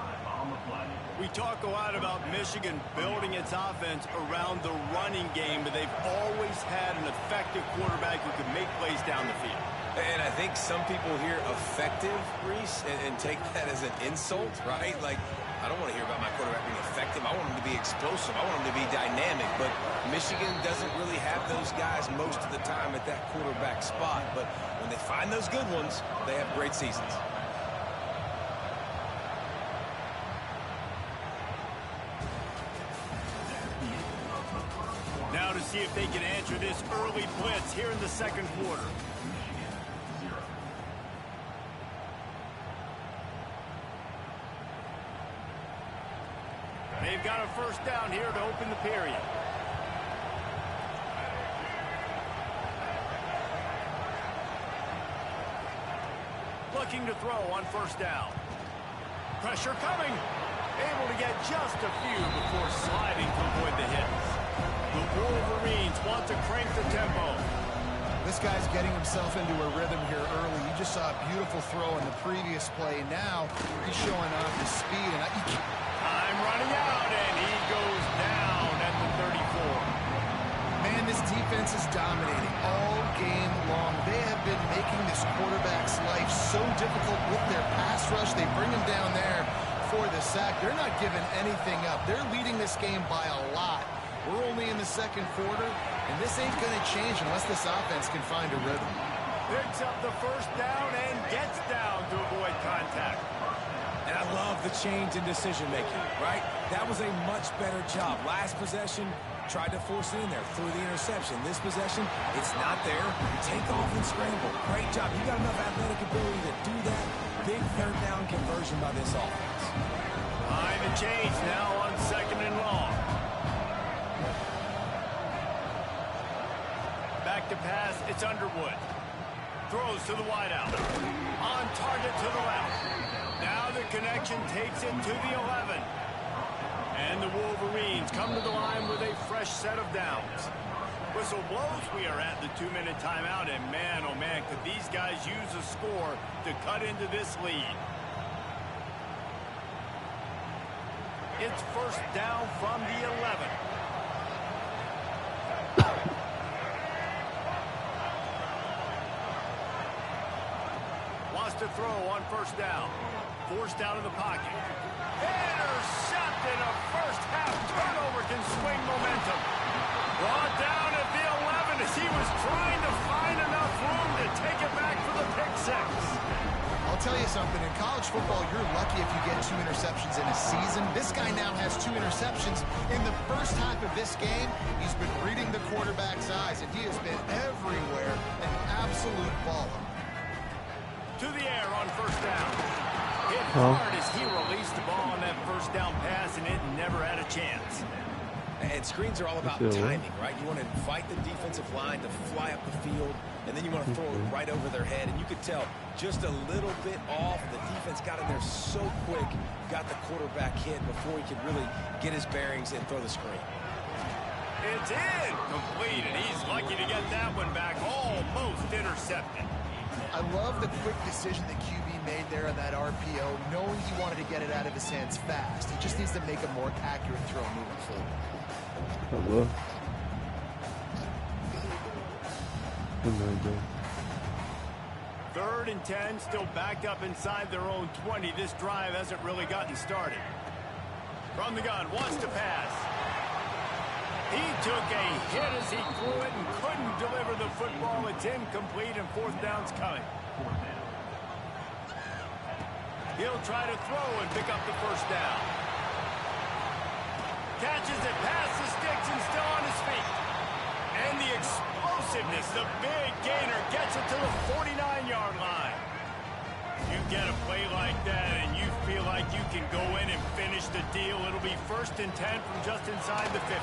We talk a lot about Michigan building its offense around the running game, but they've always had an effective quarterback who can make plays down the field. And I think some people hear effective, Reese, and take that as an insult, right? Like, I don't want to hear about my quarterback being effective. I want him to be explosive. I want him to be dynamic. But Michigan doesn't really have those guys most of the time at that quarterback spot. But when they find those good ones, they have great seasons. Now to see if they can answer this early blitz here in the second quarter. They've got a first down here to open the period. Looking to throw on first down. Pressure coming. Able to get just a few before sliding to avoid the hits. The Wolverines want to crank the tempo. This guy's getting himself into a rhythm here early. You just saw a beautiful throw in the previous play. Now he's showing off his speed. And Time running out, and he goes down at the 34. Man, this defense defense is dominating all game long. They have been making this quarterback's life so difficult with their pass rush. They bring him down there for the sack. They're not giving anything up. They're leading this game by a lot. We're only in the second quarter, and this ain't going to change unless this offense can find a rhythm. Picks up the first down and gets down to avoid contact. And I love the change in decision-making, right? That was a much better job. Last possession, tried to force it in there, threw the interception. This possession, it's not there. Take off and scramble. Great job. You got enough athletic ability to do that. Big third down conversion by this offense. Behind the change now on 2nd and long. Back to pass, it's Underwood. Throws to the wideout. On target to the left. Now the connection takes it to the 11. And the Wolverines come to the line with a fresh set of downs. Whistle blows, we are at the 2-minute timeout, and man, oh man, could these guys use a score to cut into this lead. It's first down from the 11. Wants to throw on first down. Forced out of the pocket. Intercepted. A first half turnover can swing momentum. Brought down at the 11 as he was trying to find enough room to take it back for the pick six. I'll tell you something. In college football, you're lucky if you get 2 interceptions in a season. This guy now has 2 interceptions. In the first half of this game, he's been reading the quarterback's eyes, and he has been everywhere, an absolute baller. To the air on first down. Hit hard as he released the ball on that first down pass, and it never had a chance. And screens are all about timing, right? You want to invite the defensive line to fly up the field, and then you want to throw it right over their head. And you could tell just a little bit off. The defense got in there so quick, got the quarterback hit before he could really get his bearings and throw the screen. It's incomplete, and he's lucky to get that one back, almost intercepted. I love the quick decision that QB made there on that RPO, knowing he wanted to get it out of his hands fast. He just needs to make a more accurate throw moving forward. Hello. Third and 10, still backed up inside their own 20. This drive hasn't really gotten started. From the gun, wants to pass. He took a hit as he threw it and couldn't deliver the football. It's incomplete, and fourth down's coming. He'll try to throw and pick up the first down. Catches it past the sticks and still on his feet. And the explosiveness, the big gainer, gets it to the 49-yard line. You get a play like that and you feel like you can go in and finish the deal. It'll be first and 10 from just inside the 50.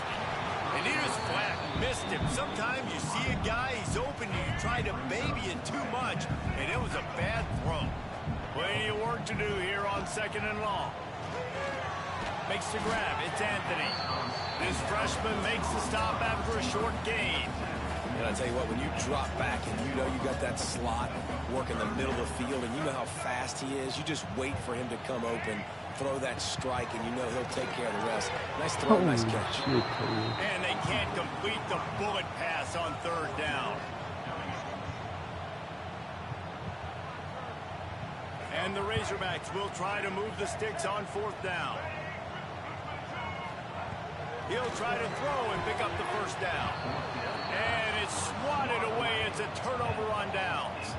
And he just flat missed him. Sometimes you see a guy, he's open, and you try to baby it too much, and it was a bad throw. Plenty of work to do here on 2nd and long. Makes the grab. It's Anthony. This freshman makes the stop after a short gain. And I tell you what, when you drop back and you know you got that slot working the middle of the field and you know how fast he is, you just wait for him to come open, throw that strike, and you know he'll take care of the rest. Nice throw, nice catch. And they can't complete the bullet pass on third down. And the Razorbacks will try to move the sticks on fourth down. He'll try to throw and pick up the first down. And it's swatted away. It's a turnover on downs.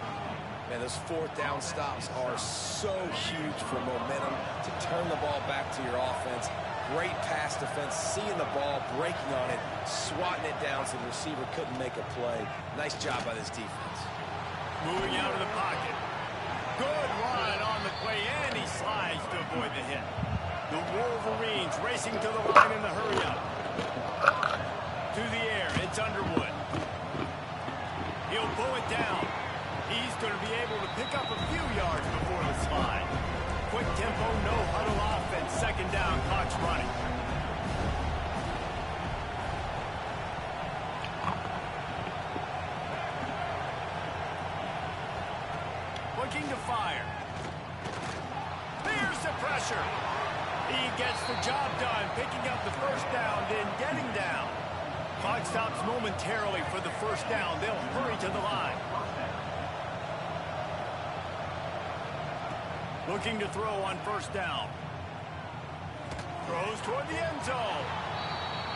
Man, those fourth down stops are so huge for momentum to turn the ball back to your offense. Great pass defense, seeing the ball, breaking on it, swatting it down so the receiver couldn't make a play. Nice job by this defense. Moving out of the pocket. Good run on the play, and he slides to avoid the hit. The Wolverines racing to the line in the hurry-up. To the air, it's Underwood. He'll pull it down. He's going to be able to pick up a few yards before the slide. Quick tempo, no huddle offense. Second down, clock's running. Looking to fire. There's the pressure. He gets the job done, picking up the first down, then getting down. Clock stops momentarily for the first down. They'll hurry to the line. Looking to throw on first down. Throws toward the end zone.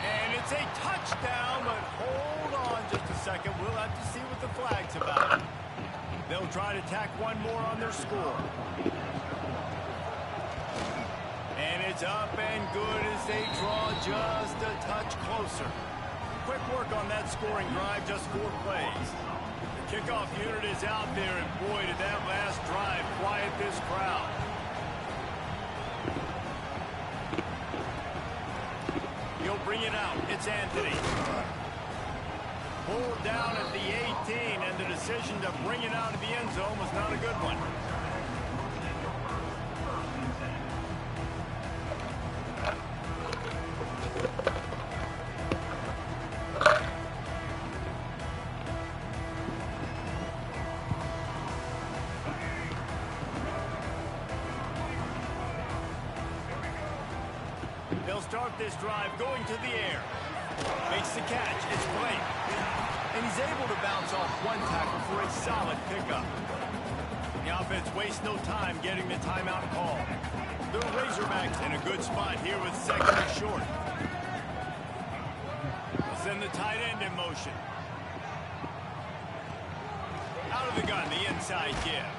And it's a touchdown, but hold on just a second. We'll have to see what the flag's about. They'll try to tack one more on their score. And it's up and good as they draw just a touch closer. Quick work on that scoring drive, just 4 plays. The kickoff unit is out there, and boy, did that last drive quiet this crowd. He'll bring it out. It's Anthony. Pulled down at the 18, and the decision to bring it out of the end zone was not a good one. They'll start this drive going to the air. Makes the catch. It's Blake. And he's able to bounce off one tackle for a solid pickup. The offense wastes no time getting the timeout call. The Razorbacks in a good spot here with second and short. They'll send the tight end in motion. Out of the gun, the inside give.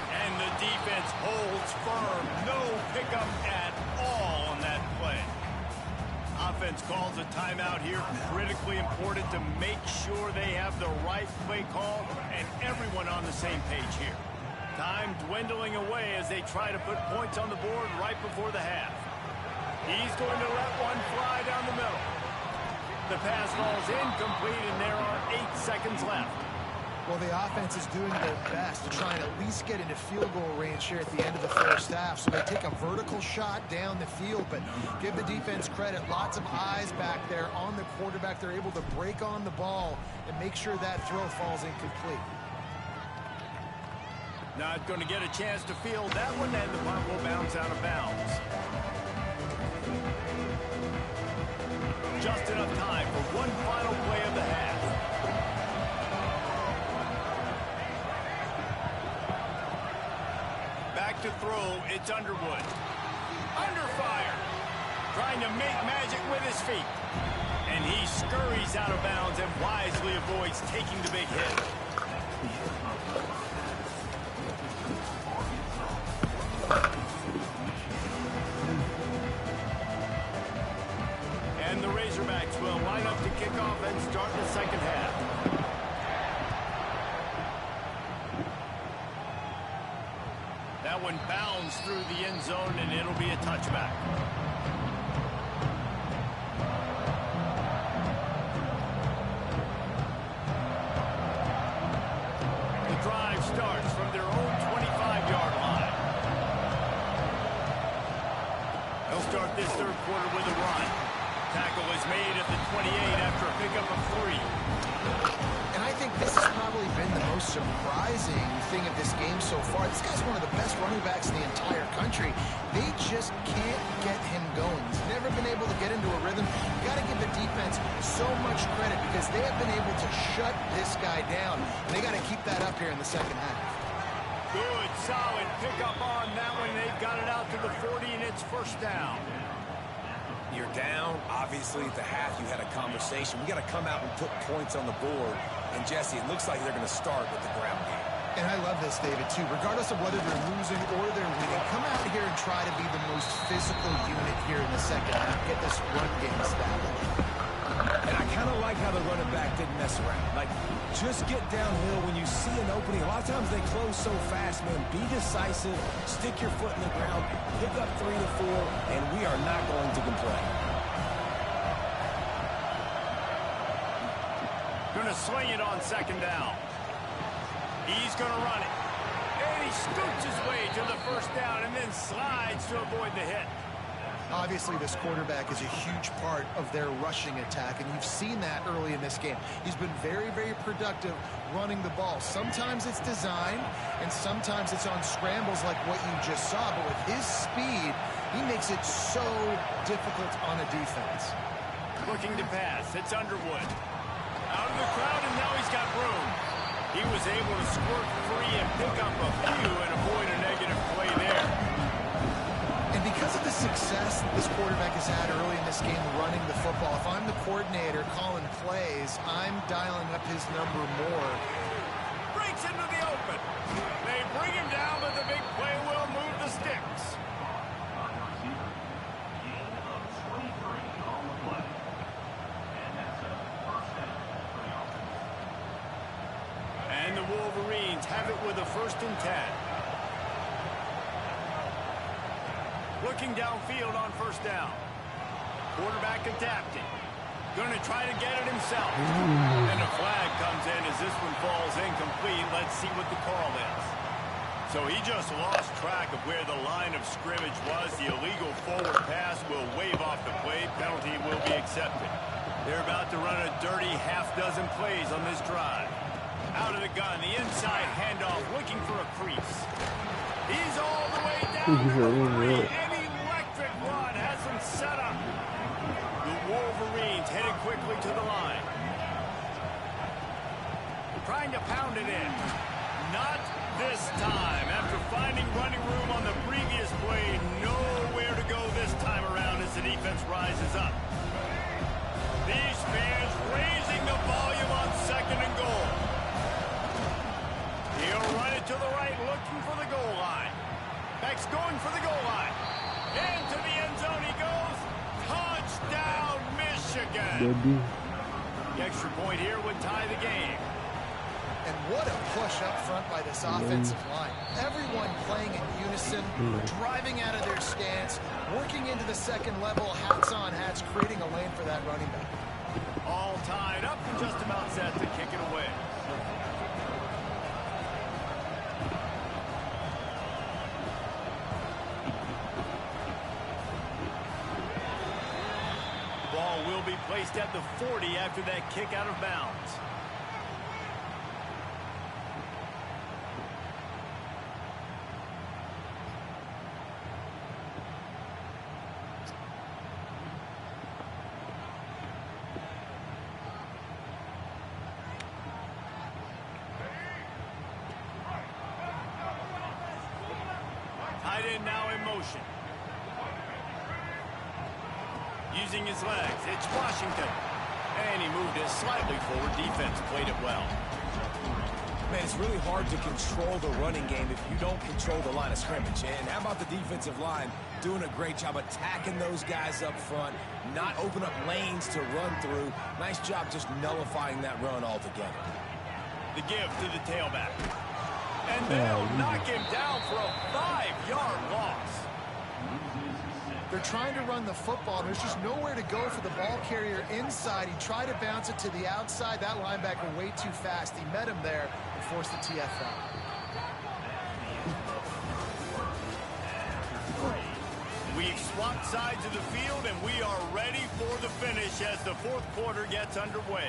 And the defense holds firm. No pickup at all on that play. Offense calls a timeout here. Critically important to make sure they have the right play call and everyone on the same page here. Time dwindling away as they try to put points on the board right before the half. He's going to let one fly down the middle. The pass ball's incomplete, and there are 8 seconds left. Well, the offense is doing their best to try and at least get into field goal range here at the end of the first half. So they take a vertical shot down the field, but give the defense credit. Lots of eyes back there on the quarterback. They're able to break on the ball and make sure that throw falls incomplete. Not going to get a chance to field that one, and the punt will bounce out of bounds. Just enough time for one final play of the half. Back to throw, it's Underwood. Under fire. Trying to make magic with his feet. And he scurries out of bounds and wisely avoids taking the big hit. And the Razorbacks will line up to kick off and start the second half. That one bounds through the end zone, and it'll be a touchback. The drive starts from their own 25-yard line. They'll start this third quarter with a run. Tackle is made at the 28 after a pickup of 3. And I think this has probably been the most surprising thing of this game so far. This guy's one of the best running backs in the entire country. They just can't get him going. He's never been able to get into a rhythm. You got to give the defense so much credit because they have been able to shut this guy down. And they got to keep that up here in the second half. Good, solid pickup on that one. They've got it out to the 40, and it's first down. You're down. Obviously, at the half, you had a conversation. We got to come out and put points on the board. And, Jesse, it looks like they're going to start with the ground game. And I love this, David, too. Regardless of whether they're losing or they're winning, come out here and try to be the most physical unit here in the second half. Get this run game established. And I kind of like how the running back didn't mess around. Like, just get downhill when you see an opening. A lot of times they close so fast, man. Be decisive, stick your foot in the ground, pick up 3 to 4, and we are not going to complain. Going to swing it on second down. He's going to run it. And he scoots his way to the first down and then slides to avoid the hit. Obviously, this quarterback is a huge part of their rushing attack, and you've seen that early in this game. He's been very, very productive running the ball. Sometimes it's design, and sometimes it's on scrambles like what you just saw. But with his speed, he makes it so difficult on a defense. Looking to pass. It's Underwood. Out of the crowd, and now he's got room. He was able to squirt free and pick up a few and avoid a negative play there. And because of the success that this quarterback has had early in this game running the football, if I'm the coordinator calling plays, I'm dialing up his number more. Breaks into the open. They bring him down, but the big play will move the sticks. And the Wolverines have it with a 1st and 10. Looking downfield on 1st down. Quarterback adapting. Going to try to get it himself. And a flag comes in as this one falls incomplete. Let's see what the call is. So he just lost track of where the line of scrimmage was. The illegal forward pass will wave off the play. Penalty will be accepted. They're about to run a dirty half-dozen plays on this drive. Out of the gun, the inside handoff, looking for a crease. He's all the way down to the 3. An electric run has him set up. The Wolverines headed quickly to the line. Trying to pound it in. Not this time. After finding running room on the previous play, nowhere to go this time around as the defense rises up. These fans raising the volume on 2nd and goal. He'll run it to the right, looking for the goal line. Beck's going for the goal line. Into the end zone he goes. Touchdown, Michigan. The extra point here would tie the game. And what a push up front by this offensive line. Everyone playing in unison, driving out of their stance, working into the 2nd level, hats on hats, creating a lane for that running back. All tied up and just about set to kick it away. Ball will be placed at the 40 after that kick out of bounds. Tight end now in motion. Using his legs, it's Washington. And he moved it slightly forward. Defense played it well. Man, it's really hard to control the running game if you don't control the line of scrimmage. And how about the defensive line doing a great job attacking those guys up front, not open up lanes to run through. Nice job just nullifying that run altogether. The give to the tailback. And they'll knock him down for a 5-yard loss. They're trying to run the football. There's just nowhere to go for the ball carrier inside. He tried to bounce it to the outside. That linebacker way too fast. He met him there and forced the TFL. We've swapped sides of the field, and we are ready for the finish as the 4th quarter gets underway.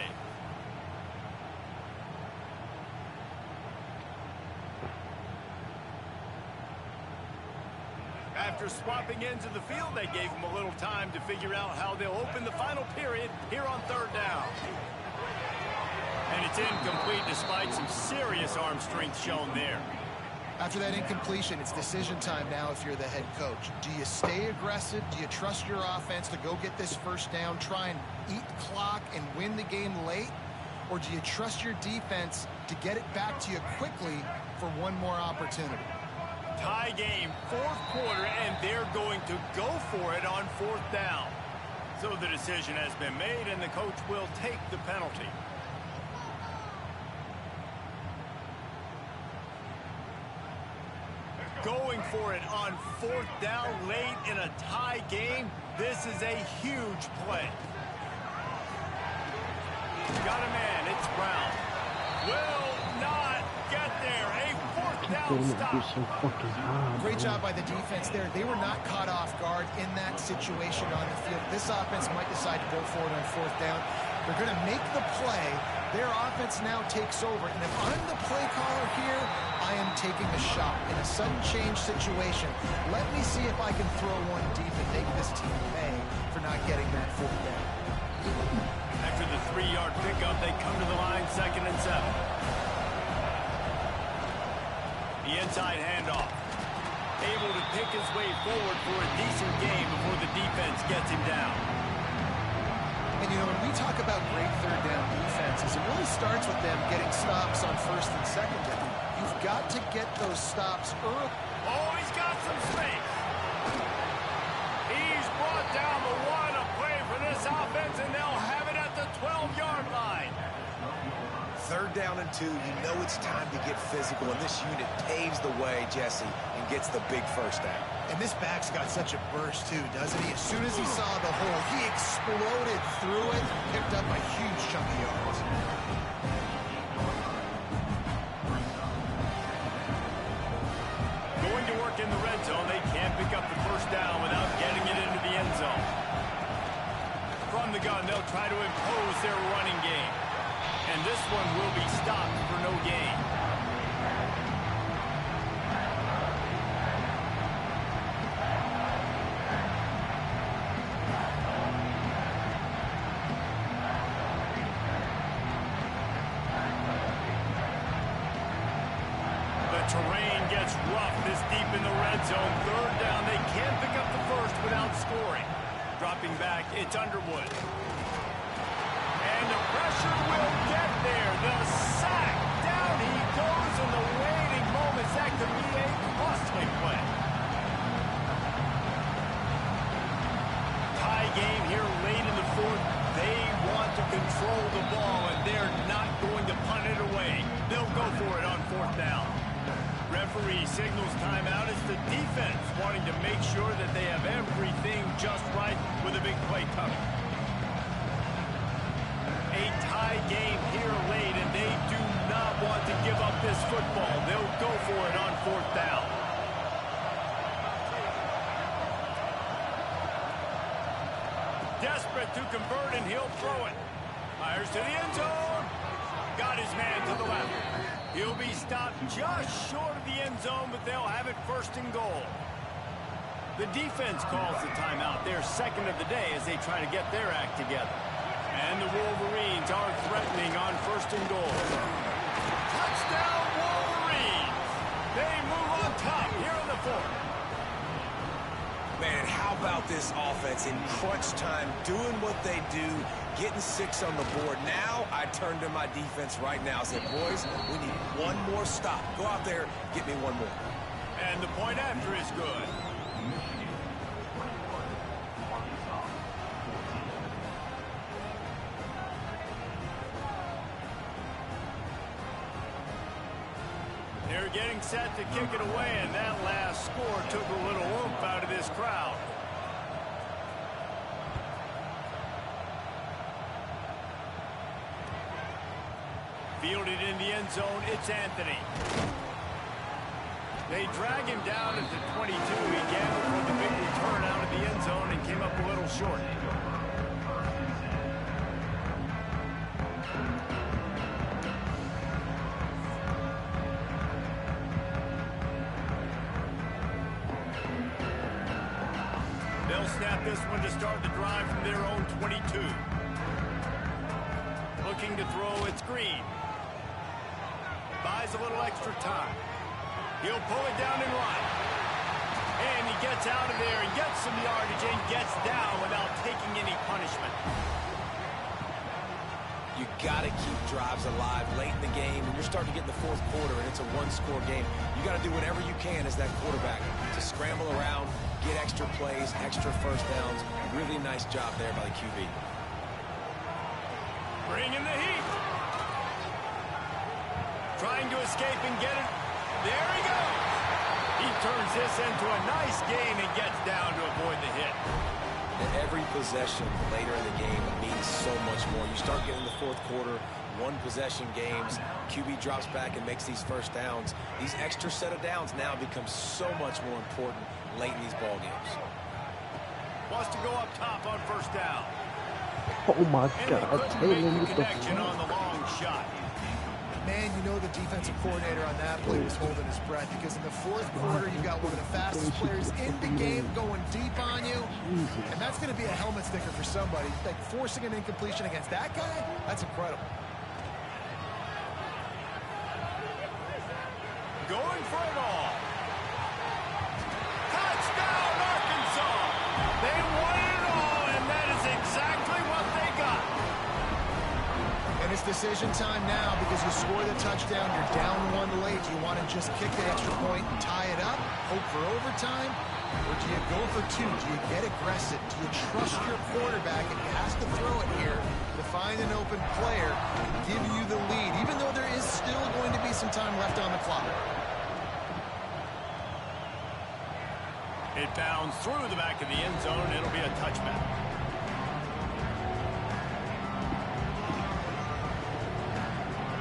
After swapping ends of the field, they gave him a little time to figure out how they'll open the final period here on 3rd down. And it's incomplete despite some serious arm strength shown there. After that incompletion, it's decision time now if you're the head coach. Do you stay aggressive? Do you trust your offense to go get this 1st down, try and eat clock and win the game late? Or do you trust your defense to get it back to you quickly for one more opportunity? Tie game, 4th quarter, and they're going to go for it on 4th down. So the decision has been made, and the coach will take the penalty. Going for it on 4th down late in a tie game. This is a huge play. Got a man, it's Brown. Will not get there. A 4th down stop. Great job by the defense there. They were not caught off guard in that situation on the field. This offense might decide to go for it on 4th down. They're going to make the play. Their offense now takes over. And if I'm the play caller here, I am taking a shot in a sudden change situation. Let me see if I can throw one deep and make this team pay for not getting that 4th down. After the 3-yard pickup, they come to the line 2nd and 7. The inside handoff. Able to pick his way forward for a decent game before the defense gets him down. And, you know, when we talk about great third down defenses, it really starts with them getting stops on 1st and 2nd down. You've got to get those stops early. Oh, he's got some space. He's brought down the one, a play for this offense, and they'll have it at the 12-yard line. 3rd down and 2, you know it's time to get physical, and this unit paves the way, Jesse, and gets the big 1st down. And this back's got such a burst, too, doesn't he? As soon as he saw the hole, he exploded through it, picked up a huge chunk of yards. Going to work in the red zone, they can't pick up the 1st down without getting it into the end zone. From the gun, they'll try to impose their running game. And this one will be stopped for no gain. The terrain gets rough this deep in the red zone. 3rd down, they can't pick up the 1st without scoring. Dropping back, it's Underwood. And the pressure will get there. The sack. Down he goes in the waiting moments. That could be a costly play. Tie game here late in the 4th. They want to control the ball, and they're not going to punt it away. They'll go for it on 4th down. Referee signals timeout. It's the defense wanting to make sure that they have everything just right with a big play coming. A tie game here late, and they do not want to give up this football. They'll go for it on 4th down. Desperate to convert, and he'll throw it. Fires to the end zone. Got his man to the left. He'll be stopped just short of the end zone, but they'll have it 1st and goal. The defense calls the timeout. Their 2nd of the day as they try to get their act together. And the Wolverines are threatening on 1st and goal. Touchdown, Wolverines! They move on top here in the 4th. Man, how about this offense in crunch time, doing what they do, getting 6 on the board. Now I turn to my defense right now and say, boys, we need one more stop. Go out there, get me one more. And the point after is good. They're getting set to kick it away, and that last score took a little oomph out of this crowd. Fielded in the end zone, it's Anthony. They drag him down at the 22. He gambled for the big return out of the end zone and came up a little short. They'll snap this one to start the drive from their own 22. Looking to throw, it's Green. Buys a little extra time. He'll pull it down and run. And he gets out of there and gets some yardage and gets down without taking any punishment. You got to keep drives alive late in the game, and you're starting to get in the 4th quarter, and it's a 1-score game. You got to do whatever you can as that quarterback to scramble around, get extra plays, extra 1st downs. Really nice job there by the QB. Bring in the heat. Trying to escape and get it. There he goes. He turns this into a nice gain and gets down to avoid the hit. And every possession later in the game means so much more. You start getting the 4th quarter, 1-possession games, QB drops back and makes these 1st downs. These extra set of downs now become so much more important late in these ball games. Wants to go up top on 1st down. Oh my And God, they couldn't make Taylor, the what the connection fuck? on the long shot. man, you know the defensive coordinator on that play was holding his breath, because in the fourth quarter, you got one of the fastest players in the game going deep on you, and that's going to be a helmet sticker for somebody. Like, forcing an incompletion against that guy, that's incredible. Going for it all. Touchdown, Arkansas! They won it all, and that is exactly what they got. And it's decision time now, because you score the touchdown, you're down one late. Do you want to just kick the extra point and tie it up, hope for overtime? Or do you go for two? Do you get aggressive? Do you trust your quarterback, if he has to throw it here, to find an open player and give you the lead, even though there is still going to be some time left on the clock? It bounds through the back of the end zone. It'll be a touchback.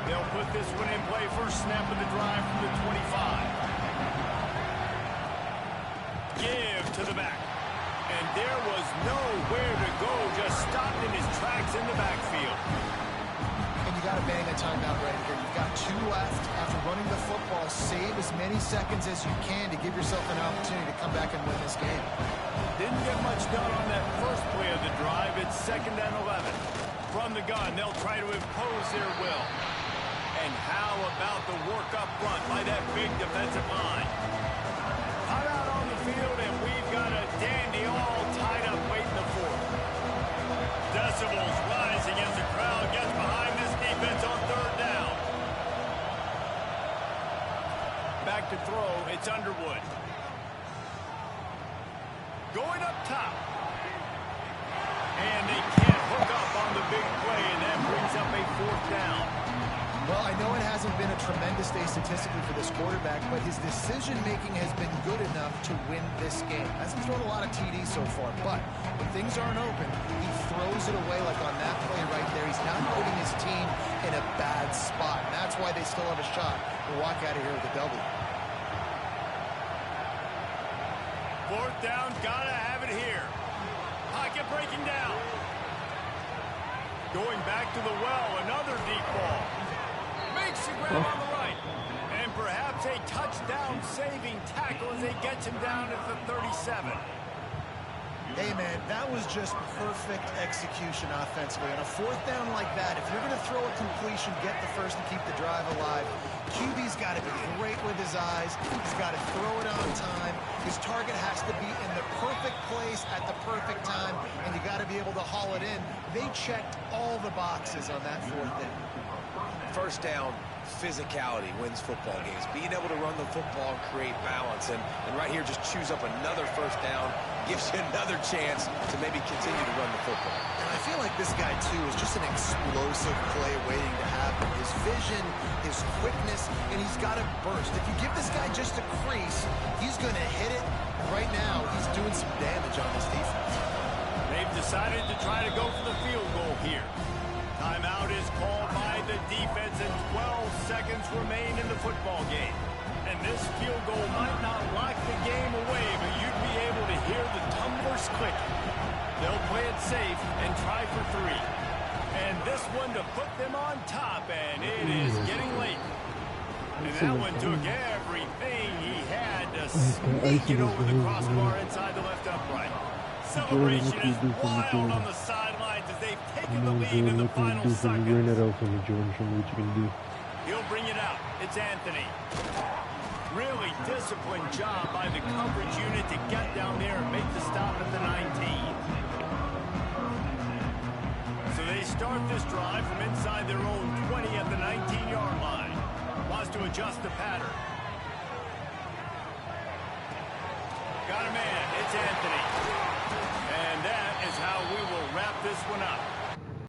They'll put this one in play. First snap of the drive from the 25. Give to the back. And there was nowhere to go. Just stopped in his tracks in the backfield. And you got to bang a timeout right here. You've got 2 left. After running the football, save as many seconds as you can to give yourself an opportunity to come back and win this game. Didn't get much done on that first play of the drive. It's 2nd and 11. From the gun, they'll try to impose their will. And how about the work up front by that big defensive line? Hot out on the field, and we've got a dandy all tied up late in the fourth. Decibels rising as the crowd gets behind this defense on 3rd down. Back to throw, it's Underwood. Going up top. And they can't hook up on the big play, and that brings up a 4th down. Well, I know it hasn't been a tremendous day statistically for this quarterback, but his decision-making has been good enough to win this game. Hasn't thrown a lot of TDs so far, but when things aren't open, he throws it away like on that play right there. He's not putting his team in a bad spot, and that's why they still have a shot to walk out of here with a W. 4th down, gotta have it here. Pocket breaking down. Going back to the well, another deep ball. Makes the grab on the right. And perhaps a touchdown-saving tackle as they get him down at the 37. Hey, man, that was just perfect execution offensively. On a 4th down like that, if you're going to throw a completion, get the first and keep the drive alive. QB's got to be great with his eyes. He's got to throw it on time. His target has to be in the perfect place at the perfect time, and you got to be able to haul it in. They checked all the boxes on that 4th down. First down, physicality wins football games. Being able to run the football and create balance. And right here, just choose up another first down, gives you another chance to maybe continue to run the football. And I feel like this guy, too, is just an explosive play waiting to happen. His vision, his quickness, and he's got to burst. If you give this guy just a crease, he's going to hit it. Right now, he's doing some damage on this defense. They've decided to try to go for the field goal here. Timeout is called by the defense, and 12 seconds remain in the football game. And this field goal might not lock the game away, but you'd be able to hear the tumblers clicking. They'll play it safe and try for 3. And this one to put them on top, and it is getting late. And that one took everything he had to sneak it over the crossbar inside the left upright. Celebration is wild on the sidelines as they've taken the lead in the final seconds. He'll bring it out. It's Anthony. Really disciplined job by the coverage unit to get down there and make the stop at the 19. So they start this drive from inside their own 20 at the 19-yard line. Wants to adjust the pattern. Got a man. It's Anthony. And that is how we will wrap this one up.